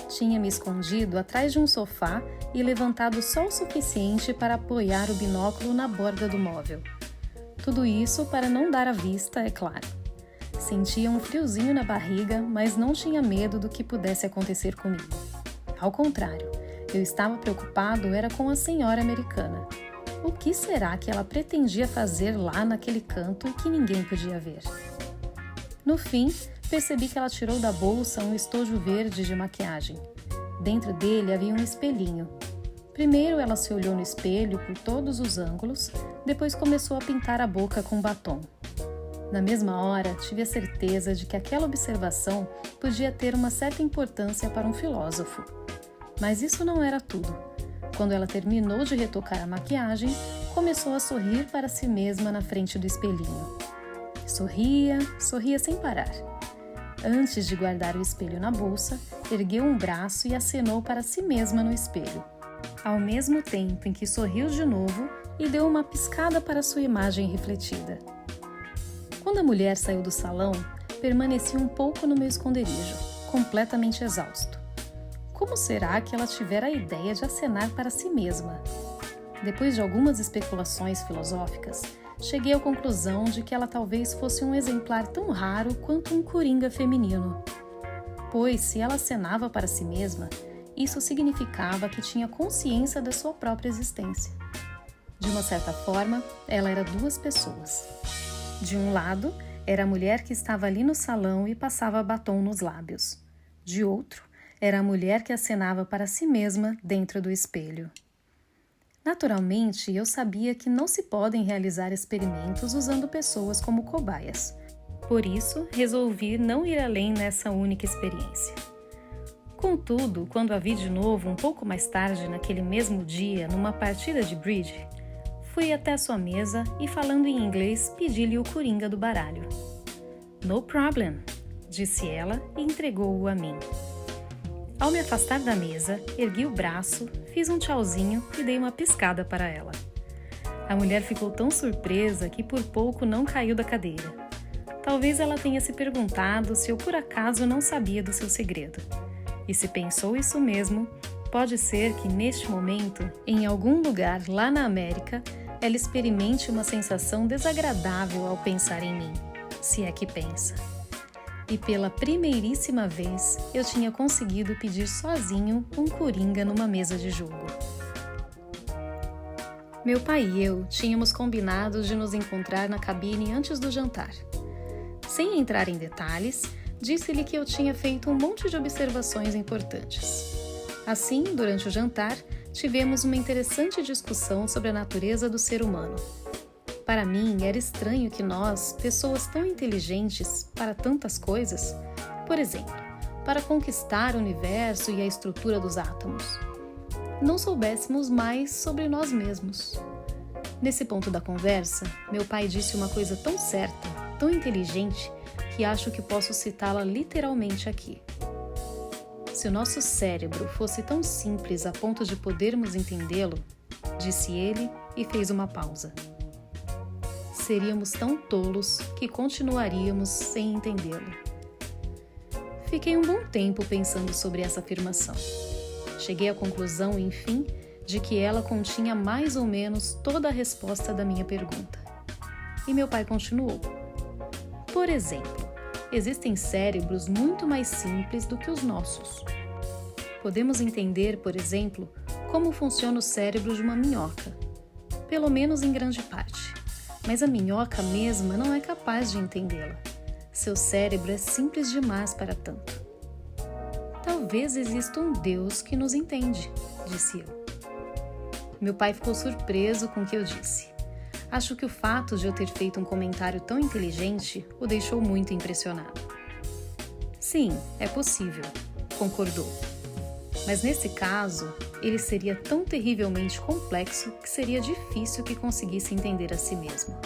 Tinha me escondido atrás de um sofá e levantado só o suficiente para apoiar o binóculo na borda do móvel. Tudo isso para não dar à vista, é claro. Sentia um friozinho na barriga, mas não tinha medo do que pudesse acontecer comigo. Ao contrário, eu estava preocupado era com a senhora americana. O que será que ela pretendia fazer lá naquele canto que ninguém podia ver? No fim, percebi que ela tirou da bolsa um estojo verde de maquiagem. Dentro dele havia um espelhinho. Primeiro ela se olhou no espelho por todos os ângulos, depois começou a pintar a boca com batom. Na mesma hora, tive a certeza de que aquela observação podia ter uma certa importância para um filósofo. Mas isso não era tudo. Quando ela terminou de retocar a maquiagem, começou a sorrir para si mesma na frente do espelhinho. Sorria, sorria sem parar. Antes de guardar o espelho na bolsa, ergueu um braço e acenou para si mesma no espelho, ao mesmo tempo em que sorriu de novo e deu uma piscada para sua imagem refletida. Quando a mulher saiu do salão, permaneci um pouco no meu esconderijo, completamente exausto. Como será que ela tivera a ideia de acenar para si mesma? Depois de algumas especulações filosóficas, cheguei à conclusão de que ela talvez fosse um exemplar tão raro quanto um coringa feminino. Pois, se ela acenava para si mesma, isso significava que tinha consciência da sua própria existência. De uma certa forma, ela era 2 pessoas. De um lado, era a mulher que estava ali no salão e passava batom nos lábios. De outro, era a mulher que acenava para si mesma dentro do espelho. Naturalmente, eu sabia que não se podem realizar experimentos usando pessoas como cobaias. Por isso, resolvi não ir além nessa única experiência. Contudo, quando a vi de novo um pouco mais tarde naquele mesmo dia, numa partida de bridge, fui até a sua mesa e, falando em inglês, pedi-lhe o coringa do baralho. "No problem", disse ela e entregou-o a mim. Ao me afastar da mesa, ergui o braço, fiz um tchauzinho e dei uma piscada para ela. A mulher ficou tão surpresa que por pouco não caiu da cadeira. Talvez ela tenha se perguntado se eu por acaso não sabia do seu segredo. E se pensou isso mesmo, pode ser que neste momento, em algum lugar lá na América, ela experimente uma sensação desagradável ao pensar em mim, se é que pensa. E pela primeiríssima vez, eu tinha conseguido pedir sozinho um coringa numa mesa de jogo. Meu pai e eu tínhamos combinado de nos encontrar na cabine antes do jantar. Sem entrar em detalhes, disse-lhe que eu tinha feito um monte de observações importantes. Assim, durante o jantar, tivemos uma interessante discussão sobre a natureza do ser humano. Para mim, era estranho que nós, pessoas tão inteligentes para tantas coisas, por exemplo, para conquistar o universo e a estrutura dos átomos, não soubéssemos mais sobre nós mesmos. Nesse ponto da conversa, meu pai disse uma coisa tão certa, tão inteligente, que acho que posso citá-la literalmente aqui. Se o nosso cérebro fosse tão simples a ponto de podermos entendê-lo, disse ele e fez uma pausa. Seríamos tão tolos que continuaríamos sem entendê-lo. Fiquei um bom tempo pensando sobre essa afirmação. Cheguei à conclusão, enfim, de que ela continha mais ou menos toda a resposta da minha pergunta. E meu pai continuou. Por exemplo, existem cérebros muito mais simples do que os nossos. Podemos entender, por exemplo, como funciona o cérebro de uma minhoca, pelo menos em grande parte. Mas a minhoca mesma não é capaz de entendê-la. Seu cérebro é simples demais para tanto. Talvez exista um Deus que nos entende, disse eu. Meu pai ficou surpreso com o que eu disse. Acho que o fato de eu ter feito um comentário tão inteligente o deixou muito impressionado. Sim, é possível, concordou. Mas nesse caso, ele seria tão terrivelmente complexo que seria difícil que conseguisse entender a si mesmo.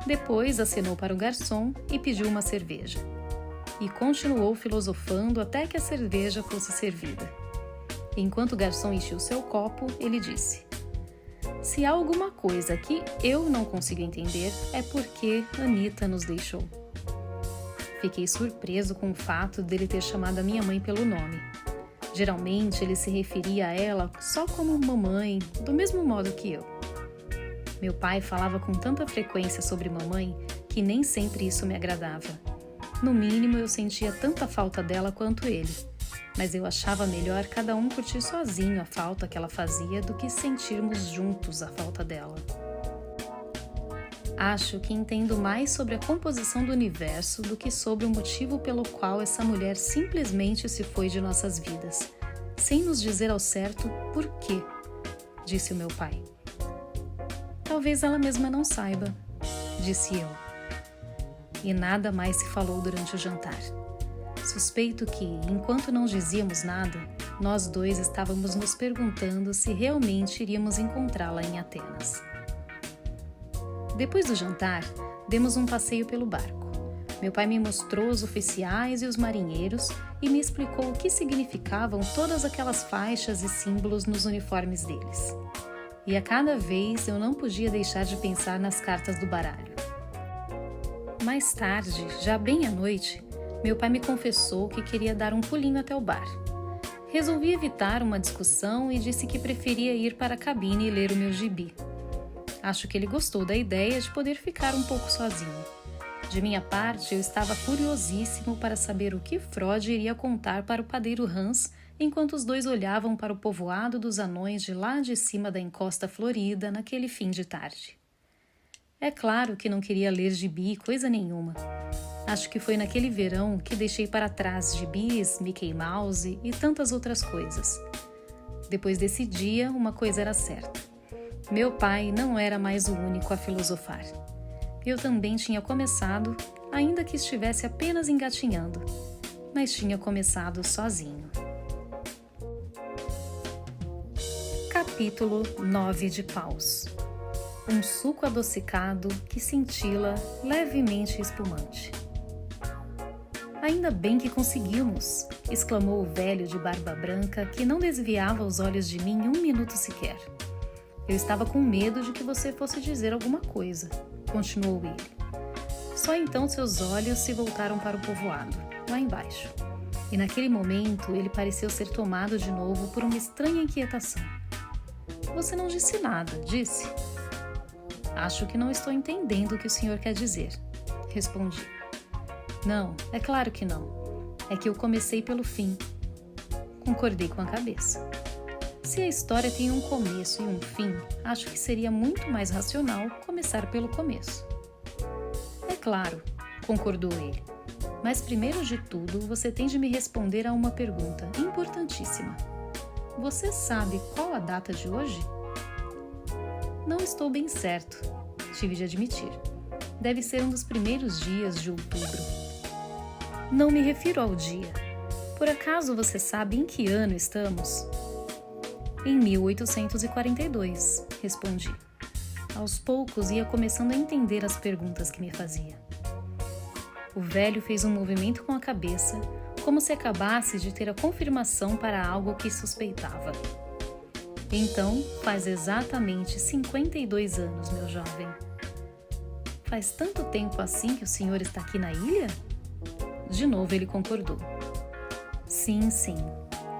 Depois acenou para o garçom e pediu uma cerveja. E continuou filosofando até que a cerveja fosse servida. Enquanto o garçom enchia o seu copo, ele disse: se há alguma coisa que eu não consigo entender, é porque Anita nos deixou. Fiquei surpreso com o fato dele ter chamado a minha mãe pelo nome. Geralmente ele se referia a ela só como mamãe, do mesmo modo que eu. Meu pai falava com tanta frequência sobre mamãe que nem sempre isso me agradava. No mínimo eu sentia tanta falta dela quanto ele. Mas eu achava melhor cada um curtir sozinho a falta que ela fazia do que sentirmos juntos a falta dela. Acho que entendo mais sobre a composição do universo do que sobre o motivo pelo qual essa mulher simplesmente se foi de nossas vidas, sem nos dizer ao certo por quê, disse o meu pai. Talvez ela mesma não saiba, disse eu. E nada mais se falou durante o jantar. Suspeito que, enquanto não dizíamos nada, nós dois estávamos nos perguntando se realmente iríamos encontrá-la em Atenas. Depois do jantar, demos um passeio pelo barco. Meu pai me mostrou os oficiais e os marinheiros e me explicou o que significavam todas aquelas faixas e símbolos nos uniformes deles. E a cada vez eu não podia deixar de pensar nas cartas do baralho. Mais tarde, já bem à noite, meu pai me confessou que queria dar um pulinho até o bar. Resolvi evitar uma discussão e disse que preferia ir para a cabine e ler o meu gibi. Acho que ele gostou da ideia de poder ficar um pouco sozinho. De minha parte, eu estava curiosíssimo para saber o que Freud iria contar para o padeiro Hans enquanto os dois olhavam para o povoado dos anões de lá de cima da encosta florida naquele fim de tarde. É claro que não queria ler gibi coisa nenhuma. Acho que foi naquele verão que deixei para trás gibis, Mickey Mouse e tantas outras coisas. Depois desse dia, uma coisa era certa. Meu pai não era mais o único a filosofar. Eu também tinha começado, ainda que estivesse apenas engatinhando, mas tinha começado sozinho. Capítulo 9 de Paus. Um suco adocicado que cintila levemente espumante. Ainda bem que conseguimos, exclamou o velho de barba branca que não desviava os olhos de mim um minuto sequer. Eu estava com medo de que você fosse dizer alguma coisa, continuou ele. Só então seus olhos se voltaram para o povoado, lá embaixo. E naquele momento ele pareceu ser tomado de novo por uma estranha inquietação. Você não disse nada, disse? Acho que não estou entendendo o que o senhor quer dizer, respondi. Não, é claro que não. É que eu comecei pelo fim. Concordei com a cabeça. Se a história tem um começo e um fim, acho que seria muito mais racional começar pelo começo. É claro, concordou ele. Mas primeiro de tudo, você tem de me responder a uma pergunta importantíssima. Você sabe qual a data de hoje? Não estou bem certo, tive de admitir. Deve ser um dos primeiros dias de outubro. Não me refiro ao dia. Por acaso você sabe em que ano estamos? Em 1842, respondi. Aos poucos ia começando a entender as perguntas que me fazia. O velho fez um movimento com a cabeça, como se acabasse de ter a confirmação para algo que suspeitava. Então, faz exatamente 52 anos, meu jovem. Faz tanto tempo assim que o senhor está aqui na ilha? De novo ele concordou. Sim,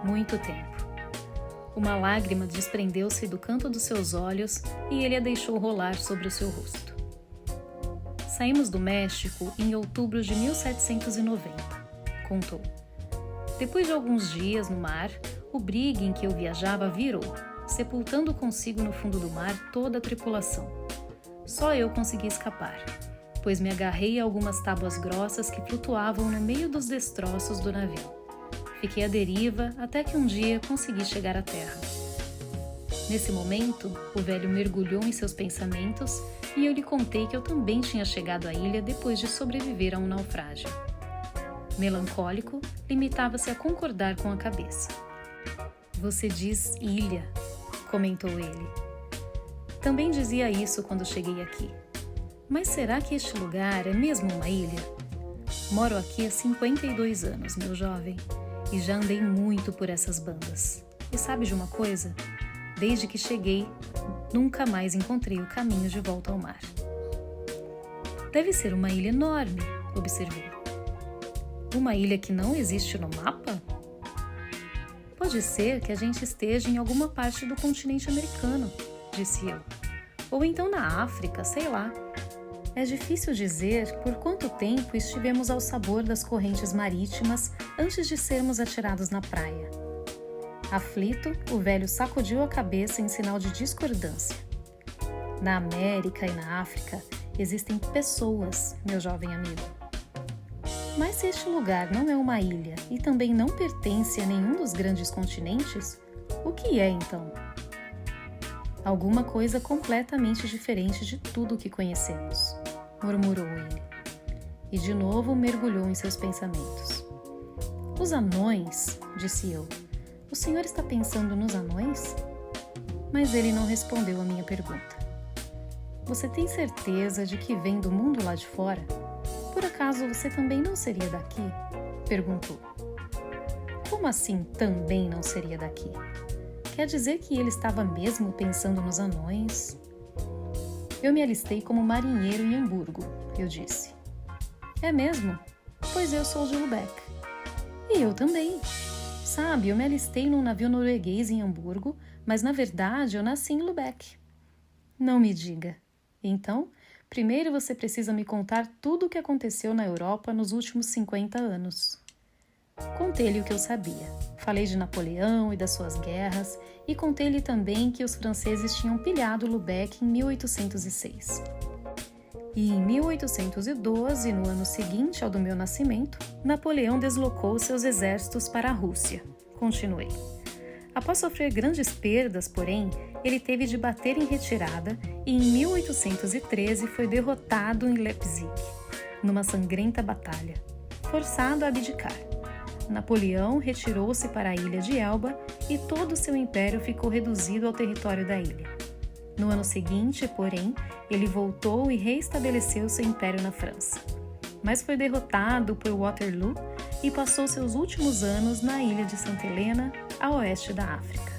muito tempo. Uma lágrima desprendeu-se do canto dos seus olhos e ele a deixou rolar sobre o seu rosto. Saímos do México em outubro de 1790, contou. Depois de alguns dias no mar, o brigue em que eu viajava virou, sepultando consigo no fundo do mar toda a tripulação. Só eu consegui escapar, pois me agarrei a algumas tábuas grossas que flutuavam no meio dos destroços do navio. Fiquei à deriva até que um dia consegui chegar à terra. Nesse momento, o velho mergulhou em seus pensamentos e eu lhe contei que eu também tinha chegado à ilha depois de sobreviver a um naufrágio. Melancólico, limitava-se a concordar com a cabeça. Você diz ilha, comentou ele. Também dizia isso quando cheguei aqui. Mas será que este lugar é mesmo uma ilha? Moro aqui há 52 anos, meu jovem, e já andei muito por essas bandas. E sabe de uma coisa? Desde que cheguei, nunca mais encontrei o caminho de volta ao mar. Deve ser uma ilha enorme, observei. Uma ilha que não existe no mapa? Pode ser que a gente esteja em alguma parte do continente americano, disse eu. Ou então na África, sei lá. É difícil dizer por quanto tempo estivemos ao sabor das correntes marítimas antes de sermos atirados na praia. Aflito, o velho sacudiu a cabeça em sinal de discordância. Na América e na África existem pessoas, meu jovem amigo. Mas se este lugar não é uma ilha e também não pertence a nenhum dos grandes continentes, o que é então? Alguma coisa completamente diferente de tudo o que conhecemos, murmurou ele. E de novo mergulhou em seus pensamentos. Os anões, disse eu. O senhor está pensando nos anões? Mas ele não respondeu à minha pergunta. Você tem certeza de que vem do mundo lá de fora? Por acaso você também não seria daqui? Perguntou. Como assim também não seria daqui? Quer dizer que ele estava mesmo pensando nos anões? Eu me alistei como marinheiro em Hamburgo, eu disse. É mesmo? Pois eu sou de Lubeck. E eu também. Sabe, eu me alistei num navio norueguês em Hamburgo, mas na verdade eu nasci em Lubeck. Não me diga. Então, primeiro você precisa me contar tudo o que aconteceu na Europa nos últimos 50 anos. Contei-lhe o que eu sabia. Falei de Napoleão e das suas guerras e contei-lhe também que os franceses tinham pilhado Lubeck em 1806. E em 1812, no ano seguinte ao do meu nascimento, Napoleão deslocou seus exércitos para a Rússia. Continuei. Após sofrer grandes perdas, porém, ele teve de bater em retirada e em 1813 foi derrotado em Leipzig, numa sangrenta batalha, forçado a abdicar. Napoleão retirou-se para a ilha de Elba e todo o seu império ficou reduzido ao território da ilha. No ano seguinte, porém, ele voltou e reestabeleceu seu império na França. Mas foi derrotado por Waterloo e passou seus últimos anos na ilha de Santa Helena, a oeste da África.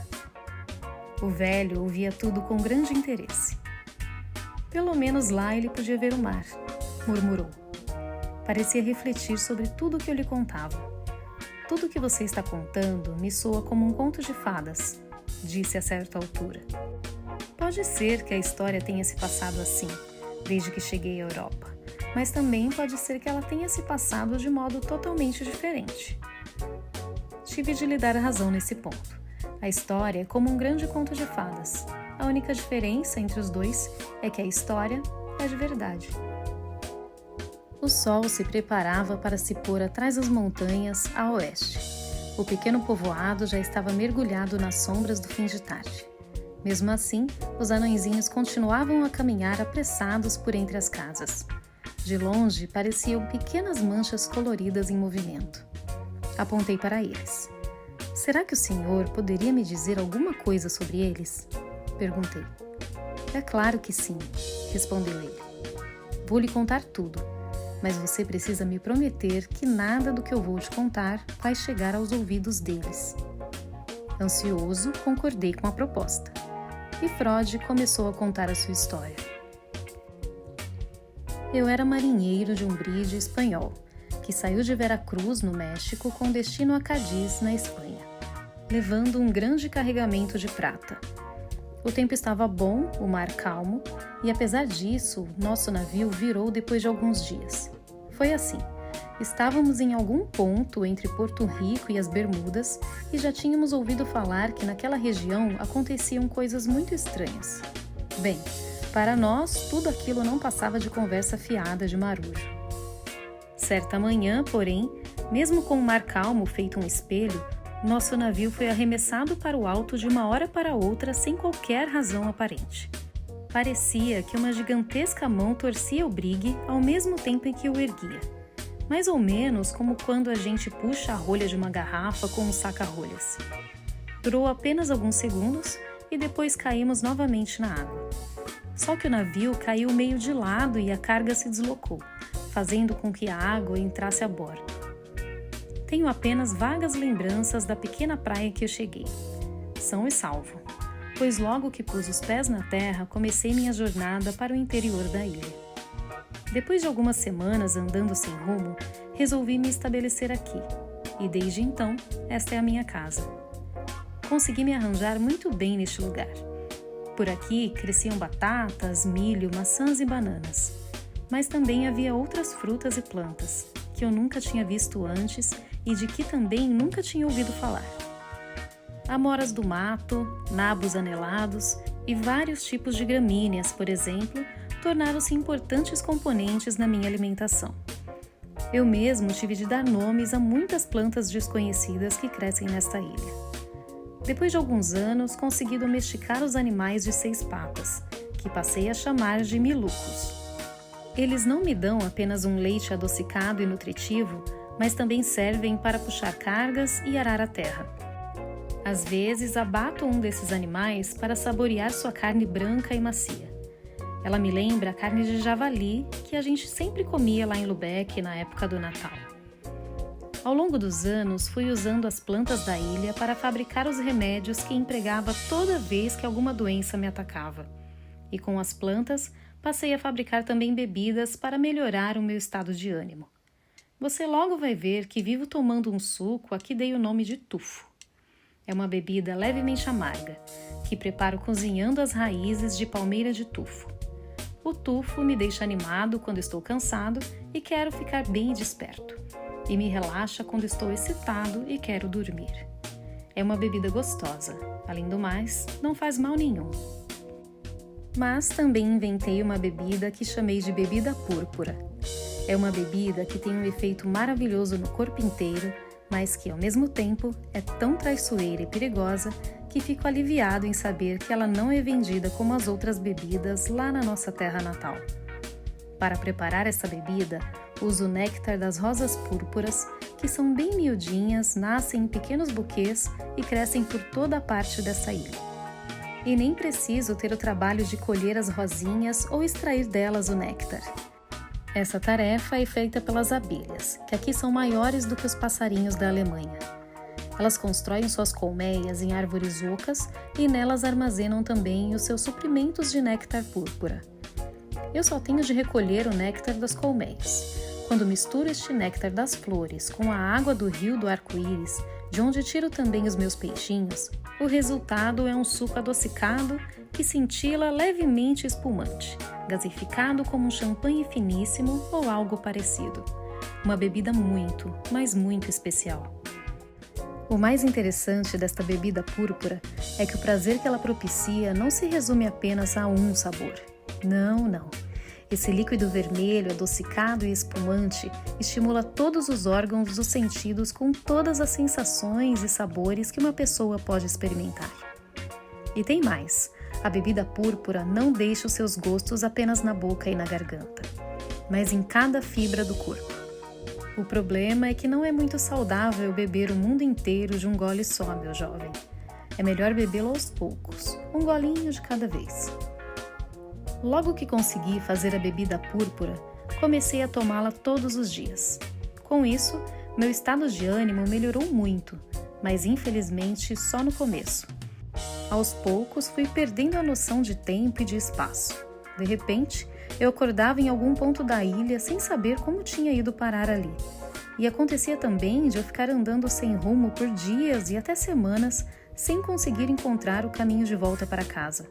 O velho ouvia tudo com grande interesse. Pelo menos lá ele podia ver o mar, murmurou. Parecia refletir sobre tudo o que eu lhe contava. Tudo o que você está contando me soa como um conto de fadas, disse a certa altura. Pode ser que a história tenha se passado assim, desde que cheguei à Europa, mas também pode ser que ela tenha se passado de modo totalmente diferente. Tive de lhe dar razão nesse ponto. A história é como um grande conto de fadas. A única diferença entre os dois é que a história é de verdade. O sol se preparava para se pôr atrás das montanhas a oeste. O pequeno povoado já estava mergulhado nas sombras do fim de tarde. Mesmo assim, os anõezinhos continuavam a caminhar apressados por entre as casas. De longe, pareciam pequenas manchas coloridas em movimento. Apontei para eles. Será que o senhor poderia me dizer alguma coisa sobre eles? Perguntei. É claro que sim, respondeu ele. Vou lhe contar tudo. mas você precisa me prometer que nada do que eu vou te contar vai chegar aos ouvidos deles. Ansioso, concordei com a proposta. E Frode começou a contar a sua história. Eu era marinheiro de um bridge espanhol, que saiu de Veracruz, no México, com destino a Cádiz, na Espanha, levando um grande carregamento de prata. O tempo estava bom, o mar calmo, e apesar disso, nosso navio virou depois de alguns dias. Foi assim. Estávamos em algum ponto entre Porto Rico e as Bermudas e já tínhamos ouvido falar que naquela região aconteciam coisas muito estranhas. Bem, para nós, tudo aquilo não passava de conversa fiada de marujo. Certa manhã, porém, mesmo com o mar calmo feito um espelho, nosso navio foi arremessado para o alto de uma hora para outra sem qualquer razão aparente. Parecia que uma gigantesca mão torcia o brigue ao mesmo tempo em que o erguia. Mais ou menos como quando a gente puxa a rolha de uma garrafa com um saca-rolhas. Durou apenas alguns segundos e depois caímos novamente na água. Só que o navio caiu meio de lado e a carga se deslocou, fazendo com que a água entrasse a bordo. Tenho apenas vagas lembranças da pequena praia que eu cheguei. São e salvo, pois logo que pus os pés na terra, comecei minha jornada para o interior da ilha. Depois de algumas semanas andando sem rumo, resolvi me estabelecer aqui, e desde então, esta é a minha casa. Consegui me arranjar muito bem neste lugar. Por aqui cresciam batatas, milho, maçãs e bananas, mas também havia outras frutas e plantas, que eu nunca tinha visto antes e de que também nunca tinha ouvido falar. Amoras do mato, nabos anelados e vários tipos de gramíneas, por exemplo, tornaram-se importantes componentes na minha alimentação. Eu mesmo tive de dar nomes a muitas plantas desconhecidas que crescem nesta ilha. Depois de alguns anos, consegui domesticar os animais de 6 patas, que passei a chamar de milucos. Eles não me dão apenas um leite adocicado e nutritivo, mas também servem para puxar cargas e arar a terra. Às vezes, abato um desses animais para saborear sua carne branca e macia. Ela me lembra a carne de javali que a gente sempre comia lá em Lubeck na época do Natal. Ao longo dos anos, fui usando as plantas da ilha para fabricar os remédios que empregava toda vez que alguma doença me atacava. E com as plantas, passei a fabricar também bebidas para melhorar o meu estado de ânimo. Você logo vai ver que vivo tomando um suco a que dei o nome de tufo. É uma bebida levemente amarga, que preparo cozinhando as raízes de palmeira de tufo. O tufo me deixa animado quando estou cansado e quero ficar bem desperto, e me relaxa quando estou excitado e quero dormir. É uma bebida gostosa, além do mais, não faz mal nenhum. Mas também inventei uma bebida que chamei de bebida púrpura. É uma bebida que tem um efeito maravilhoso no corpo inteiro, mas que, ao mesmo tempo, é tão traiçoeira e perigosa que fico aliviado em saber que ela não é vendida como as outras bebidas lá na nossa terra natal. Para preparar essa bebida, uso o néctar das rosas púrpuras, que são bem miudinhas, nascem em pequenos buquês e crescem por toda a parte dessa ilha. E nem preciso ter o trabalho de colher as rosinhas ou extrair delas o néctar. Essa tarefa é feita pelas abelhas, que aqui são maiores do que os passarinhos da Alemanha. Elas constroem suas colmeias em árvores ocas e nelas armazenam também os seus suprimentos de néctar púrpura. Eu só tenho de recolher o néctar das colmeias. Quando misturo este néctar das flores com a água do rio do arco-íris, de onde tiro também os meus peixinhos, o resultado é um suco adocicado que cintila levemente espumante, gasificado como um champanhe finíssimo ou algo parecido. Uma bebida muito, mas muito especial. O mais interessante desta bebida púrpura é que o prazer que ela propicia não se resume apenas a um sabor. Não. Esse líquido vermelho, adocicado e espumante estimula todos os órgãos dos sentidos com todas as sensações e sabores que uma pessoa pode experimentar. E tem mais, a bebida púrpura não deixa os seus gostos apenas na boca e na garganta, mas em cada fibra do corpo. O problema é que não é muito saudável beber o mundo inteiro de um gole só, meu jovem. É melhor bebê-lo aos poucos, um golinho de cada vez. Logo que consegui fazer a bebida púrpura, comecei a tomá-la todos os dias. Com isso, meu estado de ânimo melhorou muito, mas infelizmente só no começo. Aos poucos, fui perdendo a noção de tempo e de espaço. De repente, eu acordava em algum ponto da ilha sem saber como tinha ido parar ali. E acontecia também de eu ficar andando sem rumo por dias e até semanas sem conseguir encontrar o caminho de volta para casa.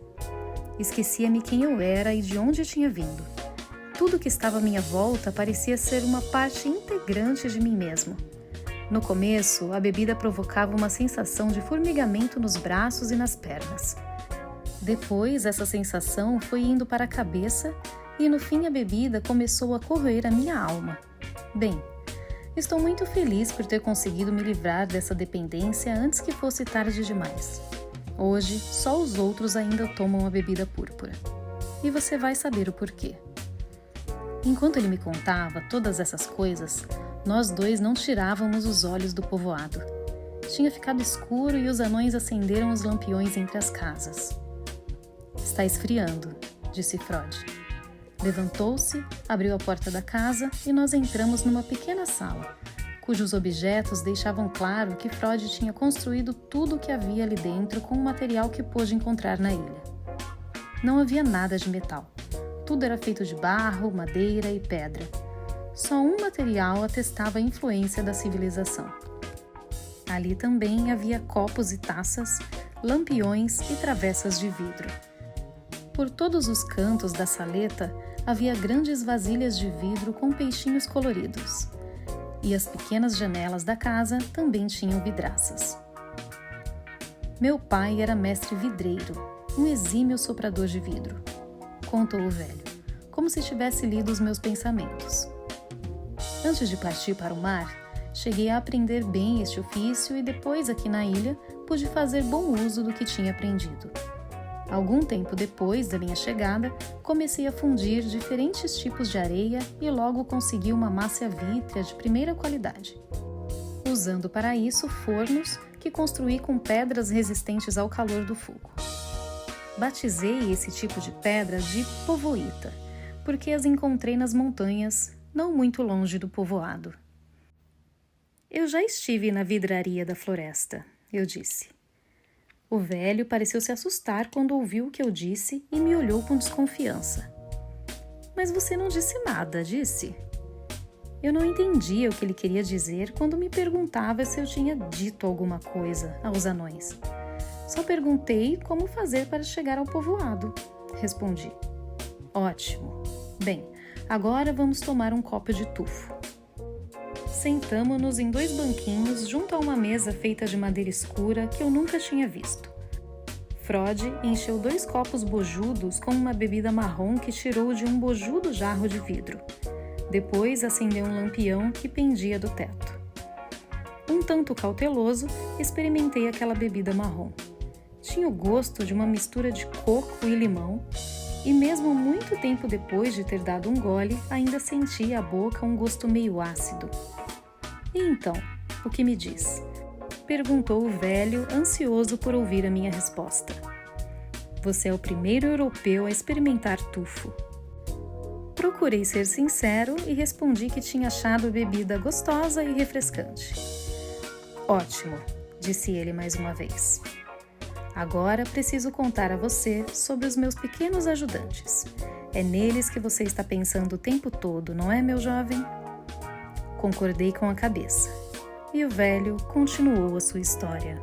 Esquecia-me quem eu era e de onde tinha vindo. Tudo que estava à minha volta parecia ser uma parte integrante de mim mesmo. No começo, a bebida provocava uma sensação de formigamento nos braços e nas pernas. Depois, essa sensação foi indo para a cabeça e no fim a bebida começou a corroer a minha alma. Bem, estou muito feliz por ter conseguido me livrar dessa dependência antes que fosse tarde demais. Hoje, só os outros ainda tomam a bebida púrpura. E você vai saber o porquê. Enquanto ele me contava todas essas coisas, nós dois não tirávamos os olhos do povoado. Tinha ficado escuro e os anões acenderam os lampiões entre as casas. Está esfriando, disse Frode. Levantou-se, abriu a porta da casa e nós entramos numa pequena sala, cujos objetos deixavam claro que Frode tinha construído tudo o que havia ali dentro com o material que pôde encontrar na ilha. Não havia nada de metal. Tudo era feito de barro, madeira e pedra. Só um material atestava a influência da civilização. Ali também havia copos e taças, lampiões e travessas de vidro. Por todos os cantos da saleta havia grandes vasilhas de vidro com peixinhos coloridos. E as pequenas janelas da casa também tinham vidraças. Meu pai era mestre vidreiro, um exímio soprador de vidro, contou o velho, como se tivesse lido os meus pensamentos. Antes de partir para o mar, cheguei a aprender bem este ofício e depois, aqui na ilha, pude fazer bom uso do que tinha aprendido. Algum tempo depois da minha chegada, comecei a fundir diferentes tipos de areia e logo consegui uma massa vítrea de primeira qualidade, usando para isso fornos que construí com pedras resistentes ao calor do fogo. Batizei esse tipo de pedra de povoíta, porque as encontrei nas montanhas, não muito longe do povoado. Eu já estive na vidraria da floresta, eu disse. O velho pareceu se assustar quando ouviu o que eu disse e me olhou com desconfiança. Mas você não disse nada, disse? Eu não entendia o que ele queria dizer quando me perguntava se eu tinha dito alguma coisa aos anões. Só perguntei como fazer para chegar ao povoado, respondi. Ótimo. Bem, agora vamos tomar um copo de tufo. Sentamo-nos em 2 banquinhos junto a uma mesa feita de madeira escura que eu nunca tinha visto. Frode encheu 2 copos bojudos com uma bebida marrom que tirou de um bojudo jarro de vidro. Depois acendeu um lampião que pendia do teto. Um tanto cauteloso, experimentei aquela bebida marrom. Tinha o gosto de uma mistura de coco e limão, e mesmo muito tempo depois de ter dado um gole, ainda sentia à boca um gosto meio ácido. E então, o que me diz? Perguntou o velho, ansioso por ouvir a minha resposta. Você é o primeiro europeu a experimentar tufo. Procurei ser sincero e respondi que tinha achado a bebida gostosa e refrescante. Ótimo, disse ele mais uma vez. Agora preciso contar a você sobre os meus pequenos ajudantes. É neles que você está pensando o tempo todo, não é, meu jovem? Concordei com a cabeça. E o velho continuou a sua história.